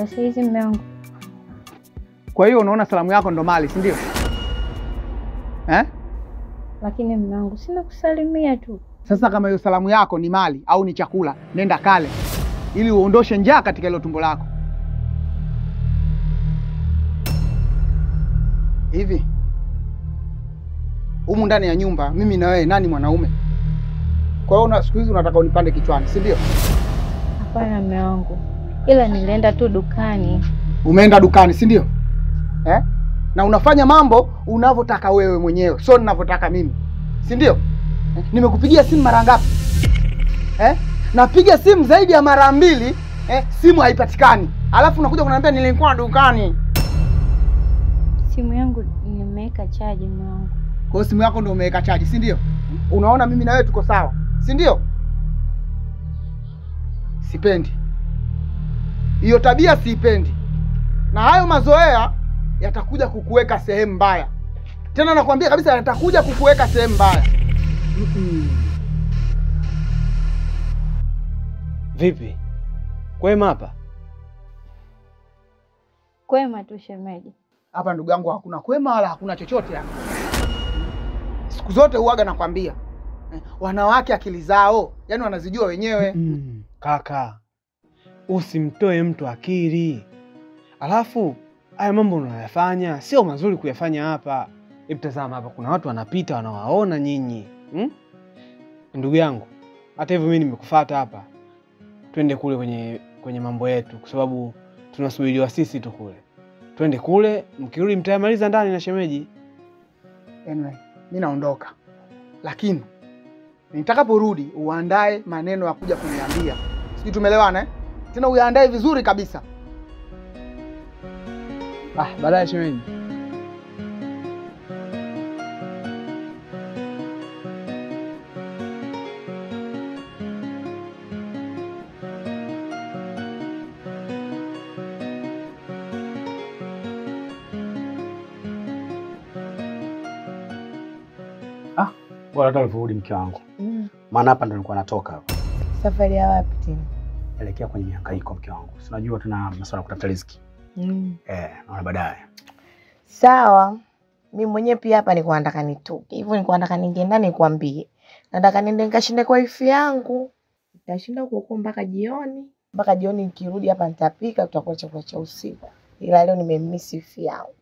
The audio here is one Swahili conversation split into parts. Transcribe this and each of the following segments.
za saizi mume wangu. Kwa hiyo unaona salamu yako ndo mali, si ndio? Lakini mume wangu sina kusalimia tu. Sasa kama hiyo salamu yako ni mali au ni chakula, nenda kale ili uondoshe njaa katika hilo tumbo lako. Hivi humu ndani ya nyumba mimi na wewe nani mwanaume? Kwa hiyo siku hizi unataka unipande kichwani, si ndio? Hapana mume wangu. Ila nilienda tu dukani. Umeenda dukani, si ndio? Na unafanya mambo unavyotaka wewe mwenyewe, sio ninavyotaka mimi. Si ndio? Nimekupigia simu mara ngapi? Napiga simu zaidi ya mara 2, simu haipatikani. Alafu unakuja kuniambia nilikuwa dukani. Simu yangu nimeweka chaji mume wangu. Kwa hiyo simu yako ndio umeweka chaji, si ndio? Unaona mimi na wewe tuko sawa, si ndio? Sipendi hiyo tabia, siipendi. Na hayo mazoea yatakuja kukuweka sehemu mbaya. Tena nakwambia kabisa yatakuja kukuweka sehemu mbaya. Vipi? Kwema hapa? Kwema tu shemeji. Hapa ndugu yangu hakuna kwema wala hakuna chochote hapa. Siku zote huaga nakwambia. Wanawake akili zao, yani wanazijua wenyewe. Kaka, usimtoe mtu akili. Alafu haya mambo unayofanya sio mazuri kuyafanya hapa. Hebu tazama hapa, kuna watu wanapita wanawaona nyinyi. Ndugu yangu, hata hivyo mimi nimekufuata hapa. Twende kule kwenye mambo yetu kwa sababu tunasubiriwa sisi tu kule. Twende kule, mkirudi mtayamaliza ndani na shemeji. Anyway, mimi naondoka. Lakini nitakaporudi uandae maneno ya kuja kuniambia. Sisi tumeelewana Tena uyaandae vizuri kabisa. Baadaye shemeji. Bora hata ulivyorudi mke wangu. Maana hapa ndo nilikuwa natoka hapa. Safari ya wapi tena? Elekea kwenye mihangaiko mke wangu. Si unajua tuna masuala ya kutafuta riziki. Naona baadaye. Sawa. Mimi mwenyewe pia hapa nilikuwa nataka nitoke. Hivyo nilikuwa nataka niingie ndani nikwambie. Nataka niende nikashinde kwa wifi yangu. Nitashinda huko mpaka jioni. Mpaka jioni nikirudi hapa nitapika, tutakuwa chakula cha usiku. Ila leo nimemiss wifi yangu.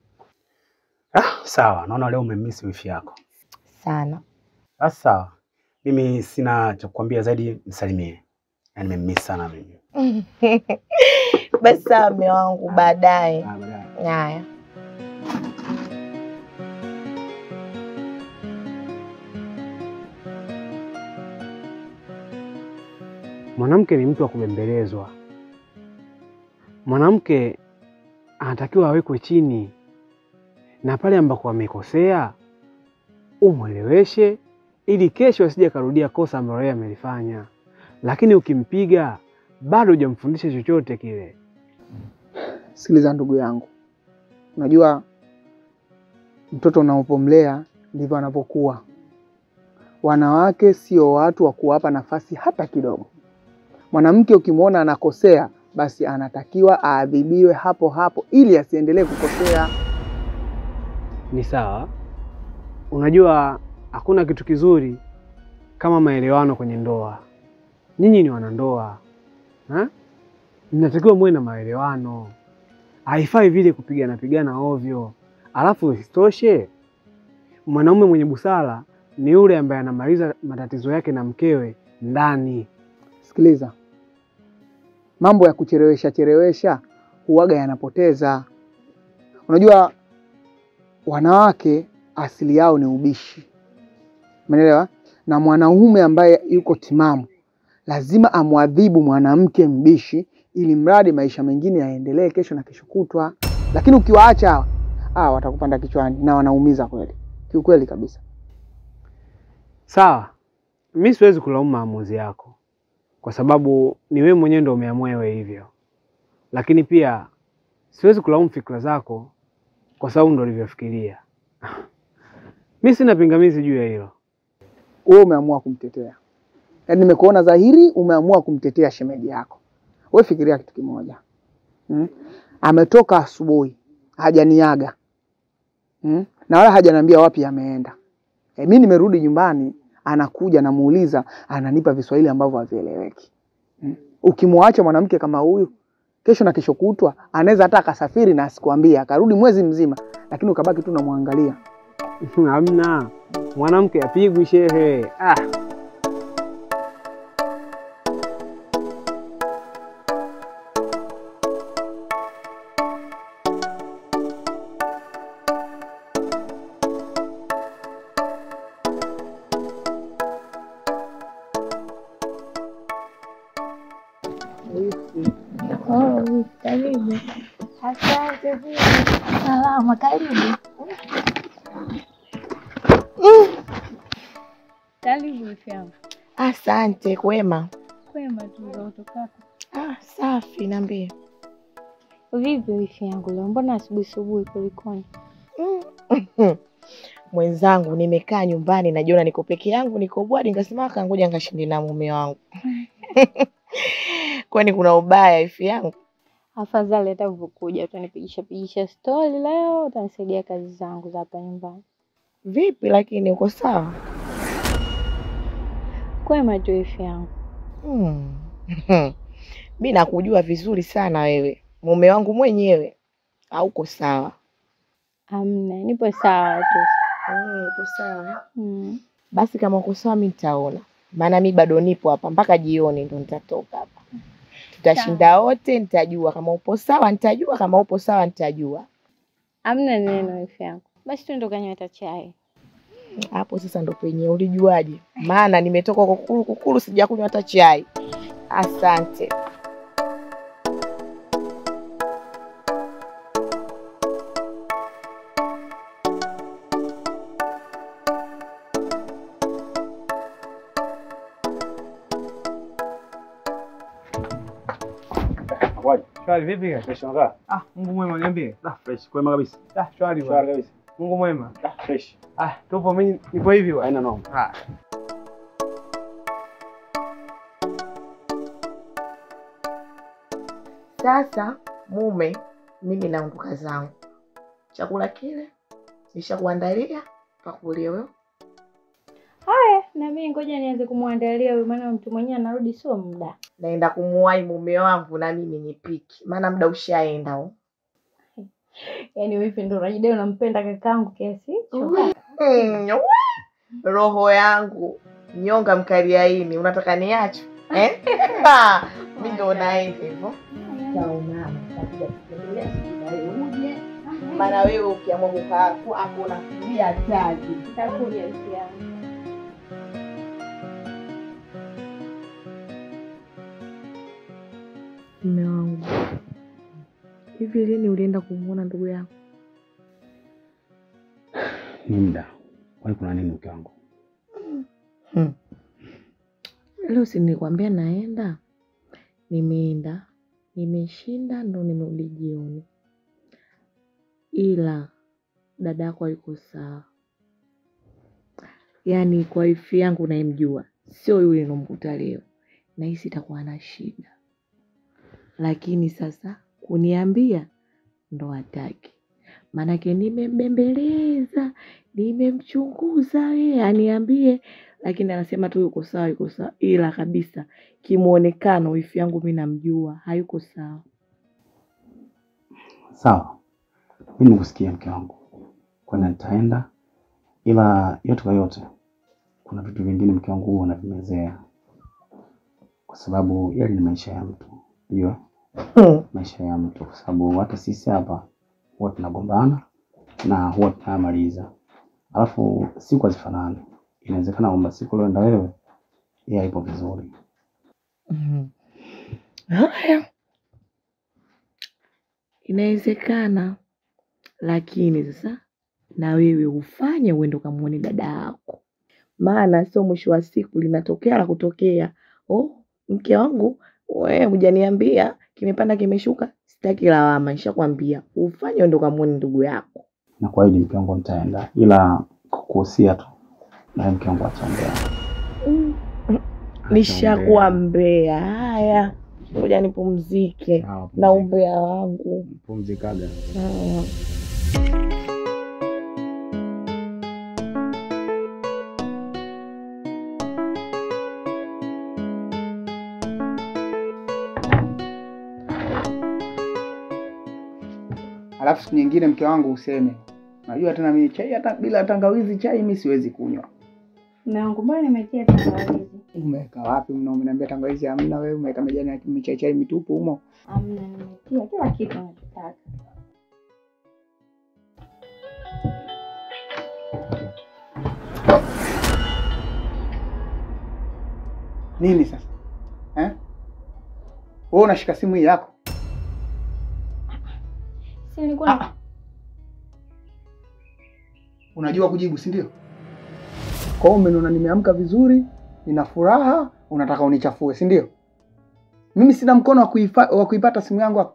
Sawa. Naona leo umemiss wifi yako. Sana. Sawa. Mimi sina cha kukwambia zaidi, nisalimie. Yaani nimemiss sana mimi. Basi sawa mume wangu, baadaye. Baadaye. Haya. Mwanamke ni mtu wa kubembelezwa. Mwanamke anatakiwa awekwe chini. Na pale ambako amekosea umweleweshe ili kesho asije karudia kosa ambalo yeye amelifanya. Lakini ukimpiga bado hujamfundisha chochote kile. Sikiliza ndugu yangu. Unajua mtoto unapomlea ndivyo anapokuwa. Wanawake sio watu wa kuwapa nafasi hata kidogo. Mwanamke ukimwona anakosea basi anatakiwa aadhibiwe hapo hapo ili asiendelee kukosea. Ni sawa. Unajua hakuna kitu kizuri kama maelewano kwenye ndoa. Nyinyi ni wanandoa. Mnatakiwa muwe na maelewano. Haifai vile kupigana ovyo. Alafu isitoshe, mwanaume mwenye busara ni yule ambaye anamaliza matatizo yake na mkewe ndani. Sikiliza. Mambo ya kuchelewesha huaga yanapoteza. Unajua wanawake asili yao ni ubishi. Umeelewa? Na mwanaume ambaye yuko timamu lazima amwadhibu mwanamke mbishi ili mradi maisha mengine yaendelee kesho na kesho kutwa. Lakini ukiwaacha watakupanda kichwani na wanaumiza kweli. Kiukweli kabisa. Sawa. Mimi siwezi kulaumu maamuzi yako kwa sababu ni wewe mwenyewe ndio umeamua wewe hivyo. Lakini pia siwezi kulaumu fikra zako kwa sababu ndio ulivyofikiria. Mimi sina pingamizi juu ya hilo. Wewe umeamua kumtetea. Yaani nimekuona dhahiri umeamua kumtetea shemeji yako. Wewe fikiria kitu kimoja. Ametoka asubuhi, hajaniaga. Na wala hajaniambia wapi ameenda. Mimi nimerudi nyumbani, anakuja namuuliza, ananipa viswahili ambavyo havieleweki. Ukimwacha mwanamke kama huyu, kesho na kesho kutwa anaweza hata akasafiri na asikwambia, akarudi mwezi mzima, lakini ukabaki tu unamwangalia. Hamna. Mwanamke apigwi shehe. Karibu. Asante. Salama, karibu. Karibu mfyangu. Asante. Kwema? Kwema tu za utokako. Safi, niambie. Vipi mfyangu leo? Mbona asubuhi kulikoni? Mwenzangu, nimekaa nyumbani najiona niko peke yangu, niko bwadi, nikasema ngoja ngashinde na mume wangu. Kwani kuna ubaya ifi yangu? Afadhali hata uvukuja utanipigisha story leo, utanisaidia kazi zangu za hapa nyumbani. Vipi lakini uko sawa? Kwema tu ifi yangu. Mimi nakujua vizuri sana wewe. Mume wangu mwenyewe hauko sawa. Amna, nipo sawa tu. Upo sawa? Basi kama uko sawa mimi nitaona. Maana mimi bado nipo hapa mpaka jioni ndo nitatoka hapa. Tutashinda wote, nitajua kama upo sawa, nitajua kama upo sawa, nitajua. Amna neno ifi yangu. Basi tuende kanywa chai. Hapo sasa ndo penye ulijuaje? Maana nimetoka kukuru sijakunywa hata chai. Asante. Shwari vipi? Fresh unga? Mungu mwema, niambie. Fresh, kwema kabisa. Shwari kabisa. Mungu mwema. Fresh. Tupo, mimi nipo hivi bwana. Haina noma. Sasa mume, mimi naondoka zangu. Chakula kile nishakuandalia pakulie wewe. Haya, na mimi ngoja nianze kumwandalia huyu, maana mtu mwenyewe anarudi sio muda. Naenda kumuwai mume wangu na mimi nipiki. Maana muda ushaenda huo. Yaani wewe ndio unajidai unampenda kakaangu kiasi hicho. Roho yangu nyonga mkaliaini, unataka niache? Mimi ndo naenda hivyo. Sauna, nitakuja kutembelea siku uje. Maana wewe ukiamua kukaa hapo unafikiria hatari. Nitakuja pia. Mume wangu, hivi lini ulienda kumuona ndugu yako? Ni muda. Kwani kuna nini mke wangu? Leo si nilikwambia naenda. Nimeenda. Nimeshinda ndo nimerudi jioni. Ila dada yako yuko sawa. Yaani kwa ifi yangu naimjua. Sio yule ninomkuta leo. Na hisi itakuwa na shida. Lakini sasa kuniambia ndo hataki. Maanake nimembembeleza, nimemchunguza yeye aniambie, lakini anasema tu yuko sawa, ila kabisa kimuonekano wifi yangu mimi namjua, hayuko sawa. Sawa. Mimi nikusikia mke wangu. Kwani nitaenda, ila yote kwa yote kuna vitu vingine mke wangu huwa anavimezea. Kwa sababu yale ni maisha ya mtu. Unajua? Maisha ya mtu, kwa sababu hata sisi hapa huwa tunagombana na huwa tunamaliza. Alafu siku hazifanani. Inawezekana kwamba siku leo ndio wewe yeye haipo vizuri. Haya. Inawezekana, lakini sasa na wewe ufanye uende kamuone dada yako. Maana sio mwisho wa siku linatokea la kutokea. Mke wangu, wewe hujaniambia kimepanda kimeshuka, sitaki lawama, nishakwambia. Ufanye uende kamuone ndugu yako. Na kwa hiyo mke wangu nitaenda, ila kukuhusia tu na mke wangu atembea. Nishakwambia. Haya. Ngoja nipumzike. Sawa, Na umbea wangu. pumzikaga. Alafu siku nyingine mke wangu useme, unajua tena mimi chai hata bila tangawizi chai mimi siwezi kunywa. Mume wangu mbona nimetia tangawizi? Umeweka wapi? Umeniambia tangawizi hamna, wewe umeweka majani ya michai mitupu humo. Hamna, nimetia kila kitu nachotaka. Nini sasa? Wewe unashika simu hii yako? Si nilikuwa Unajua kujibu, si ndio? Kwa hiyo umeniona nimeamka vizuri, nina furaha, unataka unichafue, si ndio? Mimi sina mkono wa kuipata simu yangu hapo.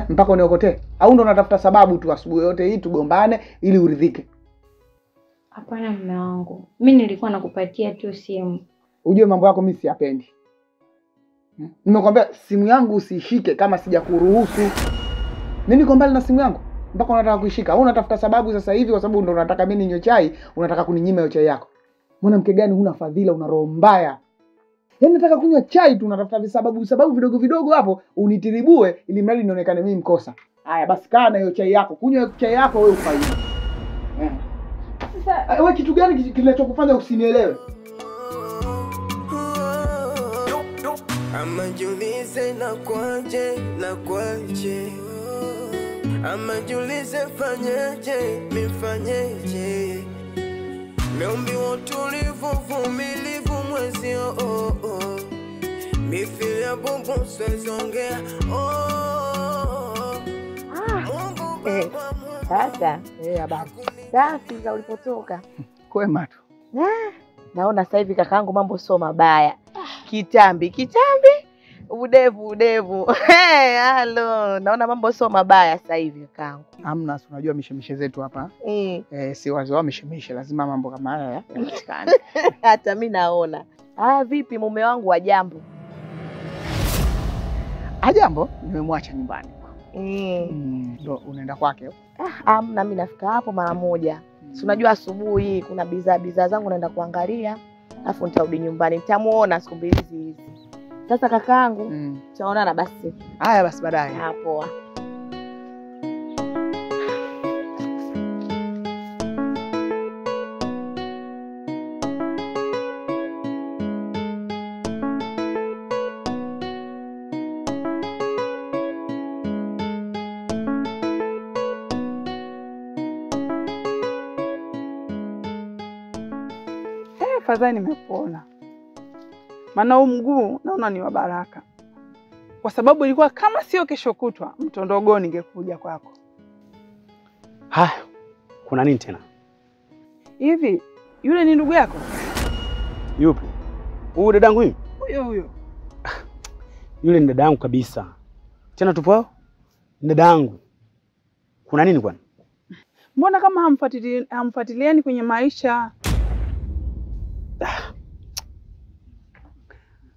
Mpaka uniokotee. Au ndo unatafuta sababu tu asubuhi yote hii tugombane ili uridhike? Hapana mume wangu. Mimi nilikuwa nakupatia tu simu. Ujue mambo yako mimi siyapendi. Nimekwambia simu yangu usishike kama sijakuruhusu. Mimi niko mbali na simu yangu mpaka unataka kuishika. Au unatafuta sababu sasa hivi kwa sababu ndo unataka mimi ninywe chai, unataka kuninyima hiyo chai yako. Mwanamke gani huna fadhila, una roho mbaya. Yaani nataka kunywa chai tu unatafuta sababu vidogo vidogo hapo unitiribue ili mradi nionekane mimi mkosa. Haya basi kaa na hiyo chai yako. Kunywa chai yako wewe ufaidi. Sasa wewe kitu gani kinachokufanya usinielewe? Amajulize na kwaje amajulize fanyeje mifanyeje meumbi utulivu vumilivu mwezi mithili ya bubu swezongea Sasa habari safi za ulipotoka. Kwema tu. Naona sasa hivi kakaangu mambo sio mabaya. Kitambi udevu halo, naona mambo sio mabaya sasa hivi kakaangu. Hamna, unajua mishemishe zetu hapa. Si wazo mishemishe, lazima mambo kama haya yapatikane. Hata mimi naona. Vipi mume wangu wa jambo? Jambo nimemwacha nyumbani. Ndo unaenda kwake? Hamna, mimi nafika hapo mara moja. Si unajua asubuhi kuna bidhaa zangu naenda kuangalia, alafu nitarudi nyumbani. Nitamuona siku mbili hizi. Sasa kakaangu, tutaonana basi. Haya basi baadaye. Poa. Fadhali nimekuona. Maana huu mguu naona ni wa baraka. Kwa sababu ilikuwa kama sio kesho kutwa mtondogo ningekuja kwako. Kuna nini tena? Hivi yule ni ndugu yako? Yupi? Huyu dadangu mimi? Huyo. Yule ni dadangu kabisa. Tena tupo hao? Ni dadangu. Kuna nini kwani? Mbona kama hamfuatiliani kwenye maisha?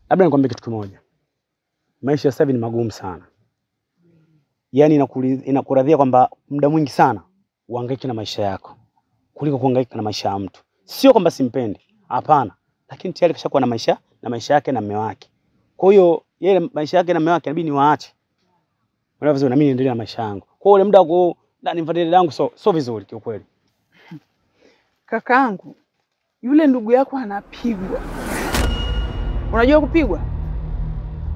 Labda nikwambie kitu kimoja. Maisha sasa hivi ni magumu sana. Yaani inakuradhia kwamba muda mwingi sana uhangaike na maisha yako kuliko kuhangaika na maisha ya mtu. Sio kwamba simpendi, hapana. Lakini tayari kashakuwa na maisha yake na mume wake. Kwa hiyo yeye maisha yake na mume wake inabidi niwaache. Wala vizuri na mimi niendelee na maisha yangu. Kwa hiyo muda wako ndani mfuatilie dangu sio vizuri kiukweli. Kakaangu, yule ndugu yako anapigwa. Unajua kupigwa?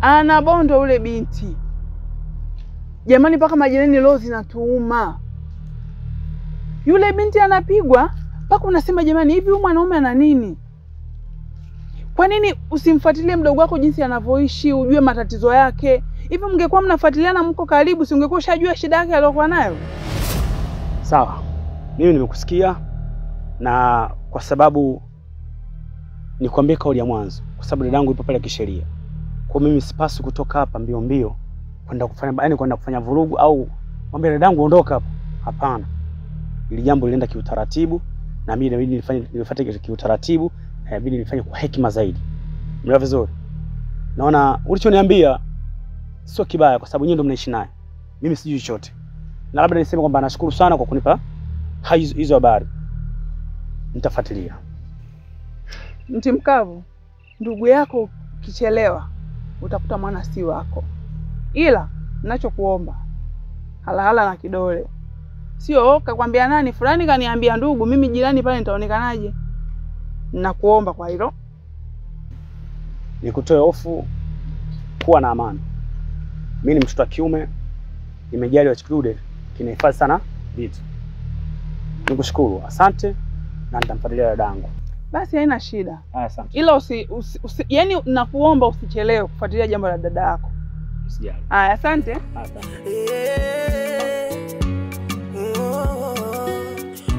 Anabondo ule binti. Jamani mpaka majirani leo zinatuuma. Yule binti anapigwa, mpaka unasema jamani hivi huyu mwanaume ana nini? Kwa nini usimfuatilie mdogo wako jinsi anavyoishi, ujue matatizo yake? Hivi mngekuwa mnafuatiliana mko karibu, si ungekuwa ushajua shida yake aliyokuwa nayo? Sawa. Mimi nimekusikia na kwa sababu nikwambie kauli ya mwanzo, kwa sababu dadangu ipo pale kisheria. Kwa mimi sipaswi kutoka hapa mbio kwenda kufanya vurugu au mwambie dadangu ondoka hapa. Hapana. Ili jambo lilienda kiutaratibu na mimi inabidi nilifuate kiutaratibu na inabidi nifanye kwa hekima zaidi. Mnaelewa vizuri? naona ulichoniambia sio kibaya kwa sababu nyinyi ndio mnaishi naye. Mimi sijui chochote. Na labda niseme kwamba nashukuru sana kwa kunipa hizo habari. Nitafuatilia. Mti mkavu, ndugu yako kichelewa utakuta mwana si wako. Ila ninachokuomba halahala na kidole. Sio kakwambia nani fulani kaniambia ndugu, mimi jirani pale nitaonekanaje? Ninakuomba kwa hilo. Nikutoe hofu, kuwa na amani. Mimi ni mtoto wa kiume, nimejaliwa chikidude kinahifadhi sana vitu. Nikushukuru, asante na nitamfuatilia dadangu. Basi haina shida. Asante. Ila yani nakuomba usichelewe kufuatilia jambo la dada yako. Usijali. Asante. Asante.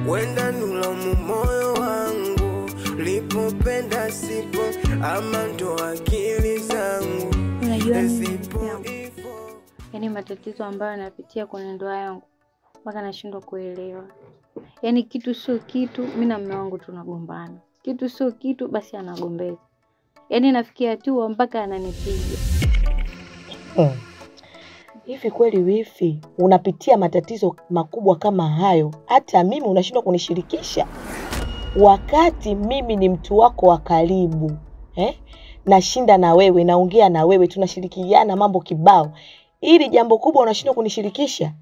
Wenda nulamu moyo wangu, lipopenda sipo, ama ndo akili zangu. Unajua yani matatizo ambayo napitia kwenye ndoa yangu mpaka nashindwa kuelewa. Yani kitu sio kitu, mimi na mume wangu tunagombana. Kitu sio kitu, basi anagombeza. Yani nafikia tu mpaka ananipiga. Hivi kweli wifi unapitia matatizo makubwa kama hayo, hata mimi unashindwa kunishirikisha? Wakati mimi ni mtu wako wa karibu, nashinda na wewe, naongea na wewe, tunashirikiana mambo kibao. Ili jambo kubwa unashindwa kunishirikisha?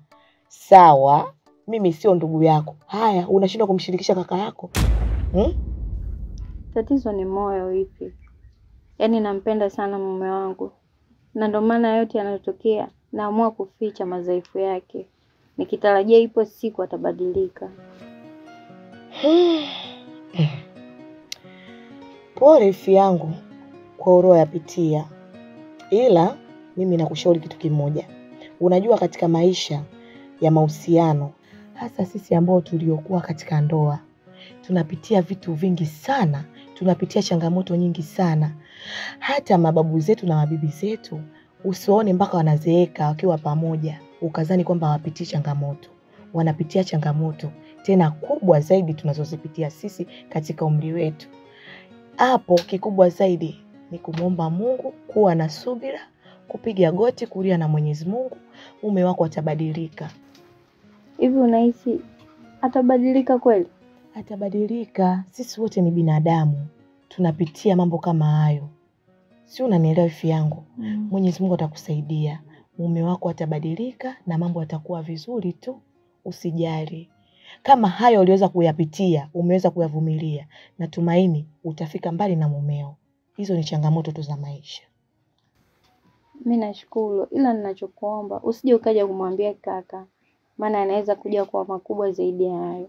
Sawa, mimi sio ndugu yako. Haya, unashindwa kumshirikisha kaka yako? Tatizo ni moyo wifi. Yani nampenda sana mume wangu. Na ndio maana yote yanayotokea naamua kuficha madhaifu yake. Nikitarajia ipo siku atabadilika. Pole ifi yangu kwa uroho yapitia. Ila mimi nakushauri kitu kimoja. Unajua katika maisha ya mahusiano, hasa sisi ambao tuliokuwa katika ndoa, tunapitia vitu vingi sana, tunapitia changamoto nyingi sana. Hata mababu zetu na mabibi zetu usione mpaka wanazeeka wakiwa pamoja ukazani kwamba hawapitii changamoto. Wanapitia changamoto tena kubwa zaidi tunazozipitia sisi katika umri wetu. Hapo kikubwa zaidi ni kumwomba Mungu, kuwa na subira, kupiga goti, kulia na Mwenyezi Mungu, mume wako atabadilika. Hivi unahisi atabadilika kweli? Atabadilika. Sisi wote ni binadamu. Tunapitia mambo kama hayo. Si unanielewa ifi yangu? Mwenyezi Mungu atakusaidia. Mume wako atabadilika na mambo yatakuwa vizuri tu. Usijali. Kama hayo uliweza kuyapitia, umeweza kuyavumilia, natumaini utafika mbali na mumeo. Hizo ni changamoto tu za maisha. Mimi nashukuru, ila ninachokuomba usije ukaja kumwambia kaka, maana anaweza kuja kwa makubwa zaidi ya hayo.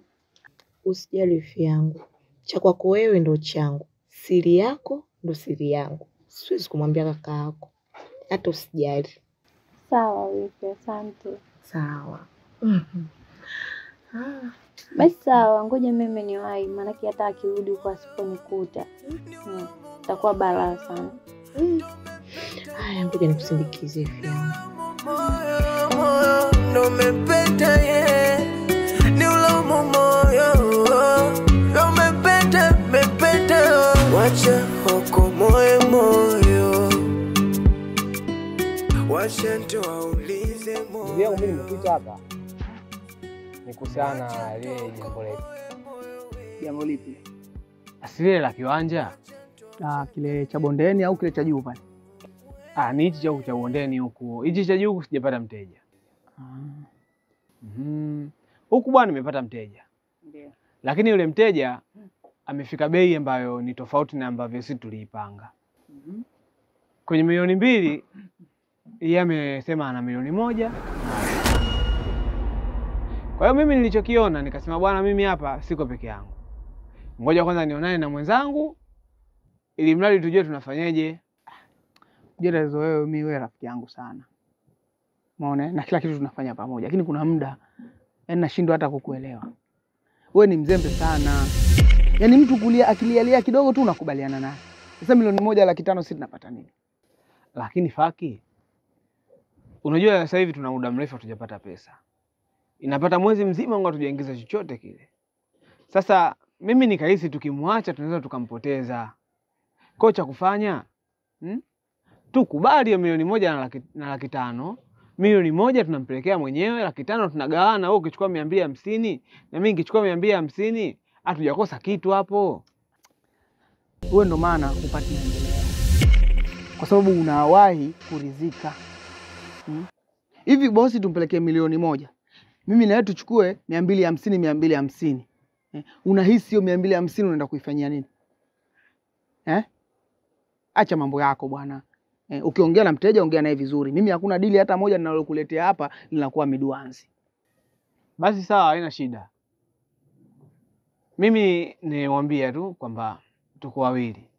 Usijali ifi yangu. Cha kwako wewe ndo changu. Siri yako ndo siri yangu. Siwezi kumwambia kaka yako. Hata usijali. Sawa wifi, asante. Sawa. Basi sawa, ngoja mimi niwahi, maana hata akirudi huko asiponikuta itakuwa balaa sana. Haya, ngoja nikusindikize ifi yangu. Moyo ndo umepeta ni ulamu moyo ndo umepeta wacha hoko moyo wacha ndo aulize moyo. Ndio mimi nimekuita hapa ni kuhusiana na ile jambo letu. Jambo lipi? Asile la kiwanja. Kile cha bondeni au kile cha juu pale? Ni hichi cha bondeni huku. Hichi cha juu sijapata mteja. Huku bwana nimepata mteja. Ndio. Lakini yule mteja amefika bei ambayo ni tofauti na ambavyo sisi tuliipanga. Kwenye 2,000,000 yeye amesema ana 1,000,000. Kwa hiyo mimi nilichokiona nikasema bwana mimi hapa siko peke yangu. Ngoja kwanza nionane na mwenzangu ili mradi tujue tunafanyaje. Jerazo wewe rafiki yangu sana. Umeona? Na kila kitu tunafanya pamoja. Lakini kuna muda yani nashindwa hata kukuelewa. Wewe ni mzembe sana. Yaani mtu kulia akilialia kidogo tu unakubaliana naye. Sasa 1,500,000 sisi tunapata nini? Lakini Faki, unajua sasa hivi tuna muda mrefu hatujapata pesa. Inapata mwezi mzima ngo hatujaingiza chochote kile. Sasa mimi nikahisi tukimwacha tunaweza tukampoteza. Kocha kufanya tukubali hiyo milioni moja na laki tano. Milioni moja tunampelekea mwenyewe, laki tano tunagawana, wewe ukichukua 250 na mimi nikichukua 250, hatujakosa kitu hapo. Wewe ndo maana upati maendeleo. Kwa sababu unawahi kuridhika. Hivi bosi tumpelekee milioni moja. Mimi na wewe tuchukue 250. Unahisi hiyo 250 unaenda kuifanyia nini? Acha mambo yako bwana. Ukiongea na mteja ongea naye vizuri. Mimi hakuna dili hata moja ninalokuletea hapa linakuwa miduanzi. Basi sawa, haina shida. Mimi niwaambia tu kwamba tuko wawili.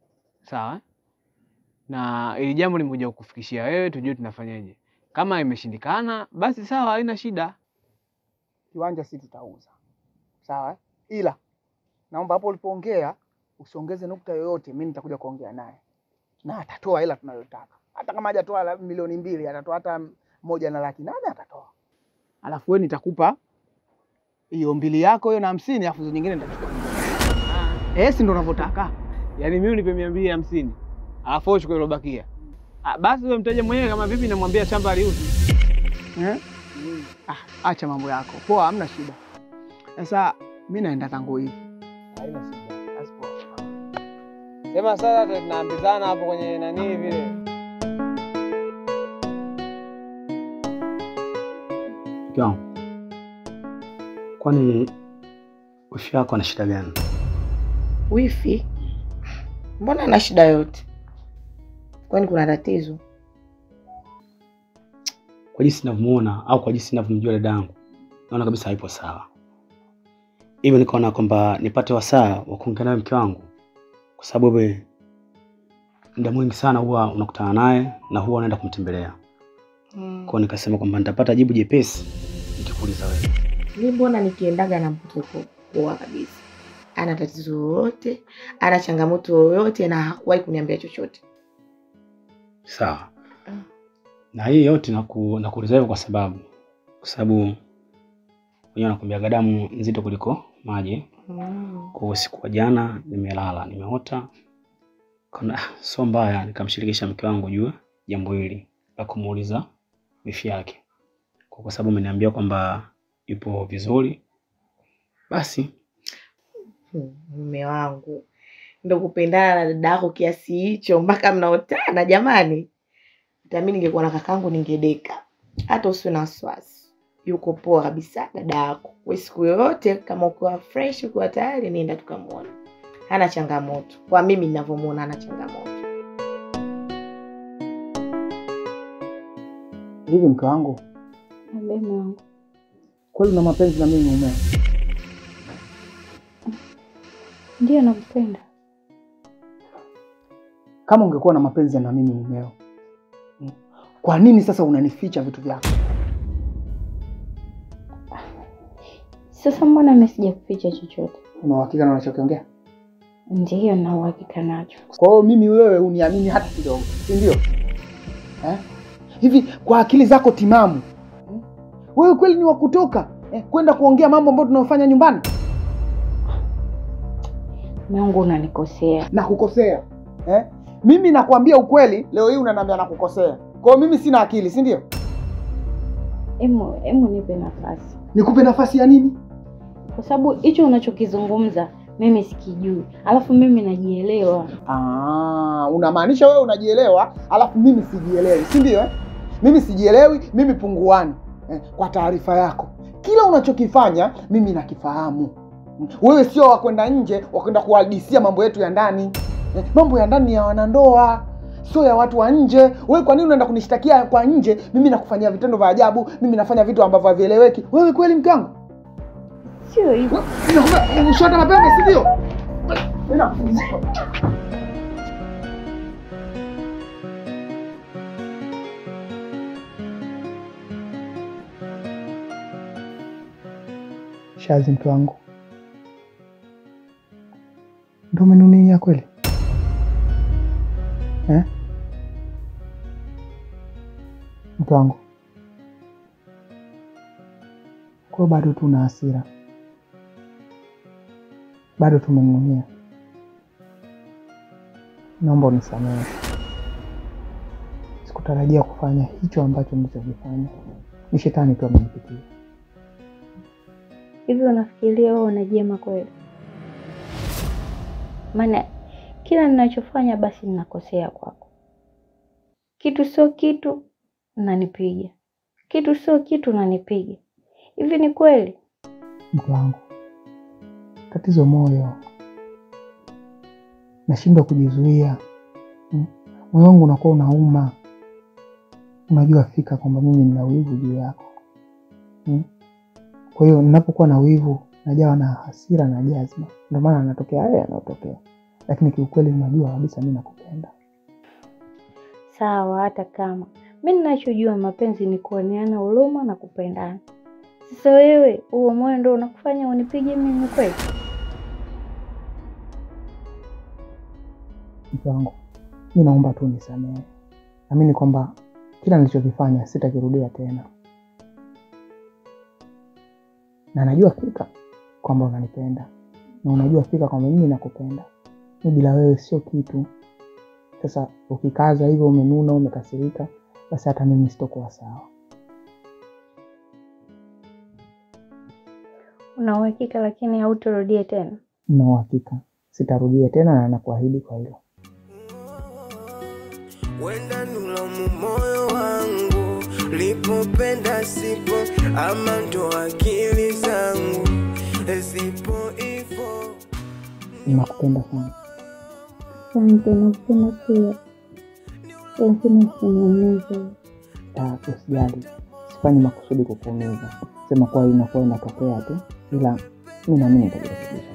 Sawa? Na ili jambo limekuja kukufikishia wewe, tujue tunafanyaje. Kama imeshindikana, basi sawa, haina shida. Kiwanja si tutauza. Sawa? Ila naomba hapo ulipoongea usiongeze nukta yoyote, mimi nitakuja kuongea naye. Na atatoa hela tunayotaka. Hata kama hajatoa milioni 2, atatoa hata 1.8 atatoa. Alafu wewe nitakupa hiyo 2 yako hiyo na 50, alafu hizo nyingine nitachukua. Si ndo unavyotaka. Yaani mimi unipe 250. Alafu uchukue ilobakia. Basi wewe mteja mwenyewe kama vipi namwambia shamba aliuzi. Acha mambo yako. Poa, hamna shida. Sasa mimi naenda tangu hivi. Haina shida. Asipo. Sema sasa tunaambizana hapo kwenye nani vile. Yo. Kwani wifi yako ana shida gani? Wifi? Mbona ana shida yote? Kwani kuna tatizo? Kwa jinsi ninavyomuona au kwa jinsi ninavyomjua dadangu, naona kabisa haipo sawa. Hivyo nikaona kwamba nipate wasaa wa kuongea naye mke wangu. Kwa sababu wewe muda mwingi sana huwa unakutana naye na huwa unaenda kumtembelea. Kwa nikasema kwamba nitapata jibu jepesi nikikuuliza wewe. Mimi mbona nikiendaga na mtoto poa kabisa. Ana tatizo lolote, ana changamoto yoyote na hakuwahi kuniambia chochote. Sawa. Na hii yote nakuuliza kwa sababu wenyewe nakwambia damu nzito kuliko maji. Kwa usiku wa jana nimelala, nimeota kana so mbaya, nikamshirikisha mke wangu juu jambo hili la kumuuliza wifi yake. Kwa sababu ameniambia kwamba yupo vizuri. Basi mume wangu ndio kupendana na dadako kiasi hicho mpaka mnaotana jamani. Hata mimi ningekuwa na kakangu ningedeka. Hata usiwe na wasiwasi. Yuko poa kabisa dadako. Wewe siku yoyote kama uko fresh uko tayari nenda tukamuone. Hana changamoto. Kwa mimi ninavyomuona hana changamoto. Hivi mke wangu? Mume wangu. Kweli una mapenzi na mimi mume? Ndio nakupenda. Kama ungekuwa na mapenzi na mimi mumeo, kwa nini sasa unanificha vitu vyako? Sasa mbona mimi sijakuficha chochote? Una uhakika na unachokiongea? Ndio, na uhakika nacho. Kwa hiyo mimi wewe uniamini hata kidogo, si ndio? Hivi kwa akili zako timamu, wewe kweli ni wa kutoka kwenda kuongea mambo ambayo tunayofanya nyumbani? Mungu unanikosea. Na kukosea? Mimi nakwambia ukweli, leo hii unaniambia nakukosea. Kwa hiyo mimi sina akili, si ndio? Emu nipe nafasi. Nikupe nafasi ya nini? Kwa sababu hicho unachokizungumza mimi sikijui. Alafu mimi najielewa. Unamaanisha wewe unajielewa, alafu mimi sijielewi, si ndio? Mimi sijielewi, mimi punguani. Kwa taarifa yako, kila unachokifanya mimi nakifahamu. Wewe sio wa kwenda nje, wa kwenda kuhadisia mambo yetu ya ndani. Mambo ya ndani ya wanandoa, sio ya watu wa nje. Wewe kwa nini unaenda kunishtakia kwa nje? Mimi nakufanyia vitendo vya ajabu, mimi nafanya vitu ambavyo havieleweki. Wewe kweli mke wangu? Sio hivyo. Unashota mapembe, si ndio? Shazi mke wangu, ndio umenunia kweli? Mke wangu, kwa bado tuna hasira, bado tumenunia. Naomba unisamehe. kutarajia kufanya hicho ambacho nilichokifanya. Ni shetani tu amenipitia. Hivi unafikiria wewe unajema kweli? Maana kila ninachofanya basi ninakosea kwako. Kitu sio kitu unanipiga. Kitu sio kitu unanipiga. Hivi ni kweli? Mke wangu, tatizo moyo. Nashindwa kujizuia. Moyo wangu unakuwa unauma. Unajua fika kwamba mimi nina wivu juu yako. Kwa hiyo ninapokuwa na wivu najawa na hasira na jazma. Ndio maana yanatokea haya yanayotokea. Lakini kiukweli unajua kabisa mimi nakupenda. Sawa, hata kama mimi ninachojua mapenzi ni kuoneana huruma na kupendana. Sasa wewe huo moyo ndio unakufanya unipige mimi kweli? Mke wangu, mimi naomba tu nisamehe. Naamini kwamba kila nilichokifanya sitakirudia tena. Na najua fika kwamba unanipenda. Na unajua fika kwamba mimi nakupenda. Mimi bila wewe sio kitu. Sasa ukikaza hivyo umenuna, umekasirika, basi hata mimi sitakuwa sawa. Una uhakika lakini hautarudie tena? Nina uhakika. Sitarudia tena na nakuahidi kwa hilo. Wenda nulamu moyo wangu, lipopenda sipo, ama ndo akili zangu zipo hivyo. Ninakupenda sana. Asante, nakupenda pia. Lakini usiniumize. Usijali. Sifanyi makusudi kukuumiza. Sema kwa inakuwa inatokea tu. Ila mimi naamini nitajirekebisha.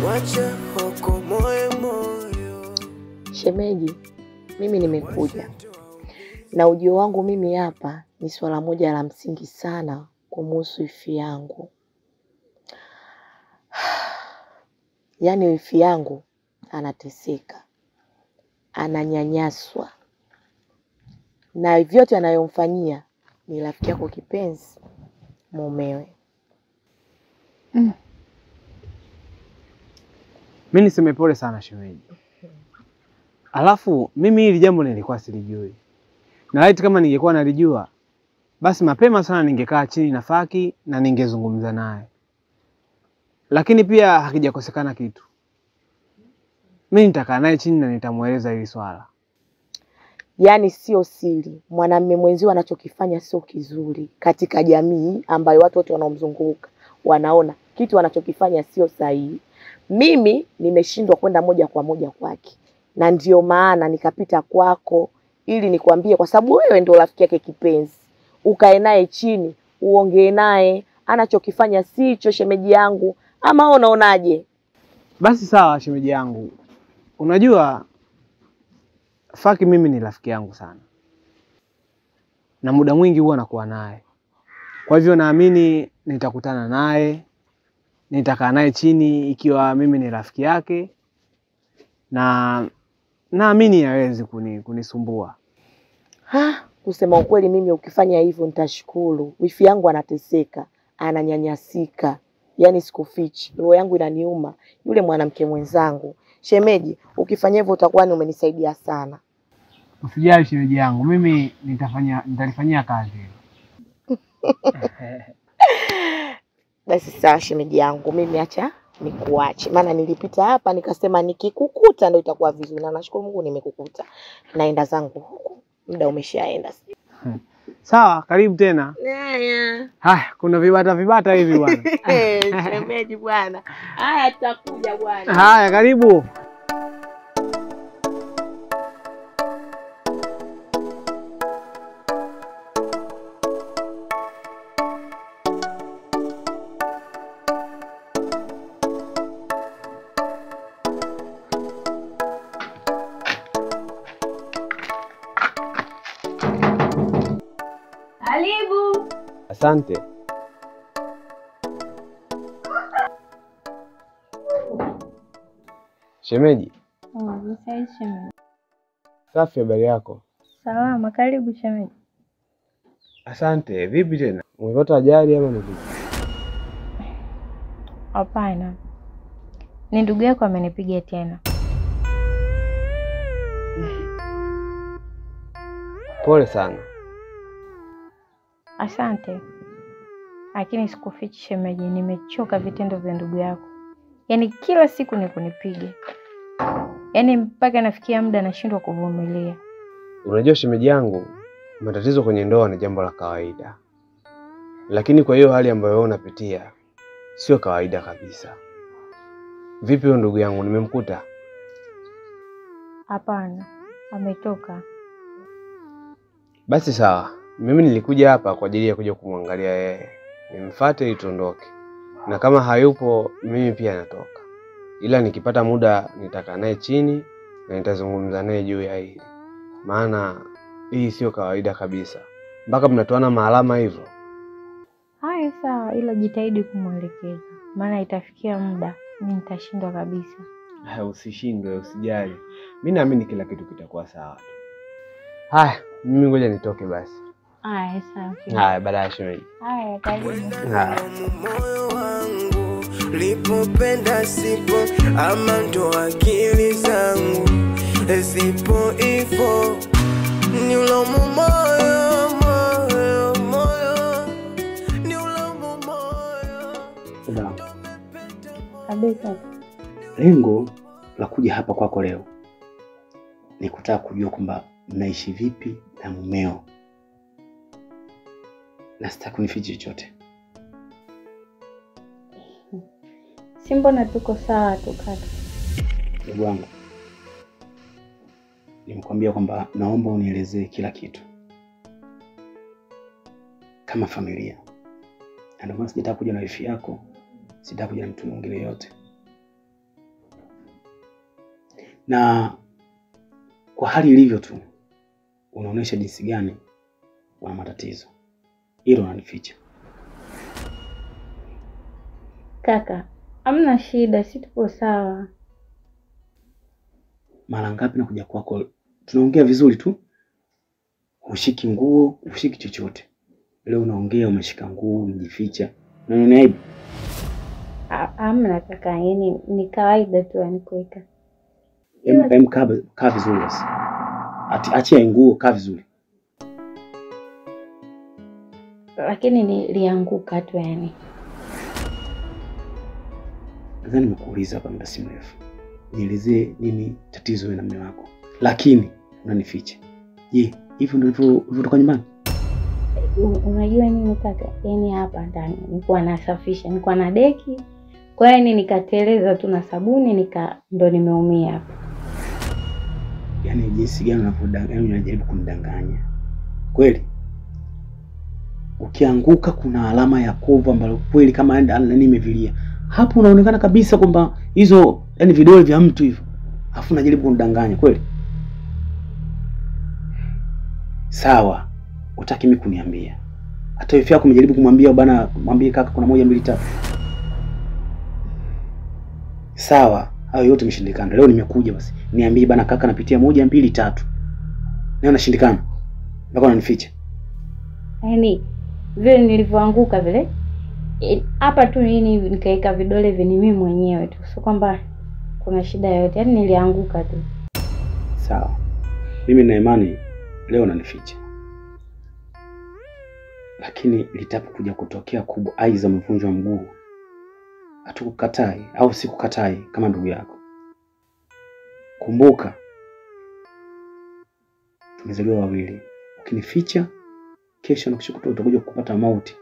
Wacha hoko moyo. Shemeji, mimi nimekuja. Na ujio wangu mimi hapa ni swala moja la msingi sana kumuhusu ifi yangu. Yaani ifi yangu anateseka. Ananyanyaswa. Na vyote anayomfanyia ni rafiki yako kipenzi, mumewe. Mimi niseme pole sana shemeji. Alafu mimi hili jambo nilikuwa silijui. Na laiti kama ningekuwa nalijua, basi mapema sana ningekaa chini na Faki na ningezungumza naye. Lakini pia hakijakosekana kitu. Mimi nitakaa naye chini na nitamueleza hili swala. Yaani sio siri, mwanamume mwenzio anachokifanya sio kizuri katika jamii ambayo watu wote wanaomzunguka wanaona kitu anachokifanya sio sahihi. Mimi nimeshindwa kwenda moja kwa moja kwake. Na ndio maana nikapita kwako ili nikwambie, kwa sababu wewe ndio rafiki yake kipenzi. Ukae naye chini, uongee naye, anachokifanya sicho shemeji yangu, ama wewe unaonaje? Basi sawa shemeji yangu. Unajua Faki mimi ni rafiki yangu sana. Na muda mwingi huwa nakuwa naye. Kwa hivyo naamini nitakutana naye, nitakaa naye chini ikiwa mimi ni rafiki yake, na naamini hawezi kunisumbua. Kusema ukweli mimi ukifanya hivyo nitashukuru. Wifi yangu anateseka, ananyanyasika. Yaani sikufichi, roho yangu inaniuma yule mwanamke mwenzangu. Shemeji, ukifanya hivyo utakuwa ni umenisaidia sana. Usijali shemeji yangu, mimi nitalifanyia kazi. Basi sawa shemeji yangu, mimi acha nikuache. Maana nilipita hapa nikasema nikikukuta ndio itakuwa vizuri. Na nashukuru Mungu nimekukuta. Naenda zangu huku. Muda umeshaenda. Sawa, karibu tena. Haya, kuna vibata hivi bwana. Shemeji bwana. Haya tutakuja bwana. Haya, karibu. Karibu. Asante. Shemeji. Msaidi shemeji. Safi, habari yako? Salama, karibu shemeji. Asante. Vipi tena? Umepata ajali ama ni vipi? Hapana. Ni ndugu yako amenipiga tena. Pole sana. Asante. Lakini sikufichi shemeji, nimechoka vitendo vya ndugu yako. Yaani kila siku ni kunipiga. Yaani mpaka nafikia muda nashindwa kuvumilia. Unajua shemeji yangu, matatizo kwenye ndoa ni jambo la kawaida. Lakini kwa hiyo hali ambayo wewe unapitia sio kawaida kabisa. Vipi huyo ndugu yangu, nimemkuta? Hapana, ametoka. Basi sawa. Mimi nilikuja hapa kwa ajili ya kuja kumwangalia yeye. Nimfuate ili tuondoke. Na kama hayupo mimi pia natoka. Ila nikipata muda nitakaa naye chini na nitazungumza naye juu ya hili. Maana hii sio kawaida kabisa. Mpaka mnatoana maalama hivyo. Haya sawa, ila jitahidi kumwelekeza. Maana itafikia muda mimi nitashindwa kabisa. Haya, usishindwe, usijali. Mimi naamini kila kitu kitakuwa sawa tu. Haya, mimi ngoja nitoke basi. Haya sawa. Haya, baadaye shemeji. Haya, karibu. Haya. Moyo wangu lipopenda sipo, ama ndo akili zangu sipo hivyo, ni ulomu moyo, moyo, moyo, ni ulomu moyo. Kabisa. Lengo la kuja hapa kwako leo ni kutaka kujua kwamba mnaishi vipi na mumeo, na sitaki kunificha chochote. Si mbona tuko sawa tu kaka? Ndugu wangu, nimekwambia kwamba naomba unielezee kila kitu kama familia. Ndio maana sijataka kuja na wifi yako, sitaki kuja na mtu mwingine yote. Na kwa hali ilivyo tu unaonesha jinsi gani una matatizo. Hilo unanificha. Kaka, hamna shida, si tupo sawa. Mara ngapi nakuja kwako tunaongea vizuri tu, ushiki nguo, ushiki chochote. Leo unaongea umeshika nguo, umejificha. Unaona aibu? Hamna kaka, yani ni kawaida tu anikuweka. Kaa vizuri basi. Achia nguo, kaa vizuri. Lakini nilianguka tu yani. Nadhani nimekuuliza hapa muda si mrefu. Nielezee nini tatizo wewe na mume wako. Lakini unanificha. Je, hivi ndio ulivyotoka nyumbani? Unajua nini kaka? Yani hapa ndani nilikuwa nasafisha, nilikuwa na deki. Kwa hiyo nikateleza tu na sabuni ndo nimeumia hapa. Yaani jinsi gani unapodanganya, unajaribu kunidanganya. Kweli? Ukianguka kuna alama ya kovu ambalo kweli kama nani imevilia. Hapo unaonekana kabisa kwamba hizo yani vidole vya mtu hivyo. Alafu unajaribu kunidanganya, kweli? Sawa. Utaki mimi kuniambia. Hata wifi yako umejaribu kumwambia bwana, mwambie kaka kuna 1 2 3. Sawa, hayo yote yameshindikana. Leo nimekuja basi. Niambie bwana kaka napitia 1 2 3. Leo nashindikana. Mpaka unanificha. Yaani vile nilivyoanguka vile hapa tu nini nikaeka vidole vini mimi mwenyewe tu. Sio kwamba kuna shida yoyote. Yaani nilianguka tu. Sawa. Mimi na imani leo unanificha. Lakini litapokuja kutokea kubwa aiza mvunjwa mguu, hatukukatai au sikukatai kama ndugu yako. Kumbuka tumezaliwa wawili. Ukinificha kesho na kesho utakuja kupata mauti.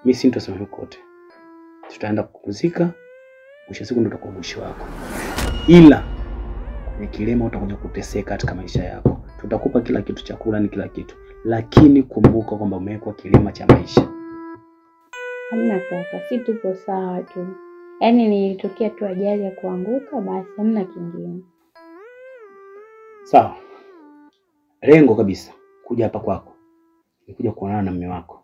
Mimi si nitasema kote. Tutaenda kukuzika, mwisho siku ndo utakuwa mwisho wako. Ila kwenye kilema utakuja kuteseka katika maisha yako. Tutakupa kila kitu, chakula ni kila kitu. Lakini kumbuka kwamba umewekwa kilema cha maisha. Hamna kaka, si tupo sawa tu. Yaani nilitokea tu ajali ya kuanguka basi, hamna kingine. Sawa. Lengo kabisa kuja hapa kwako ni kuja kuonana na mume wako.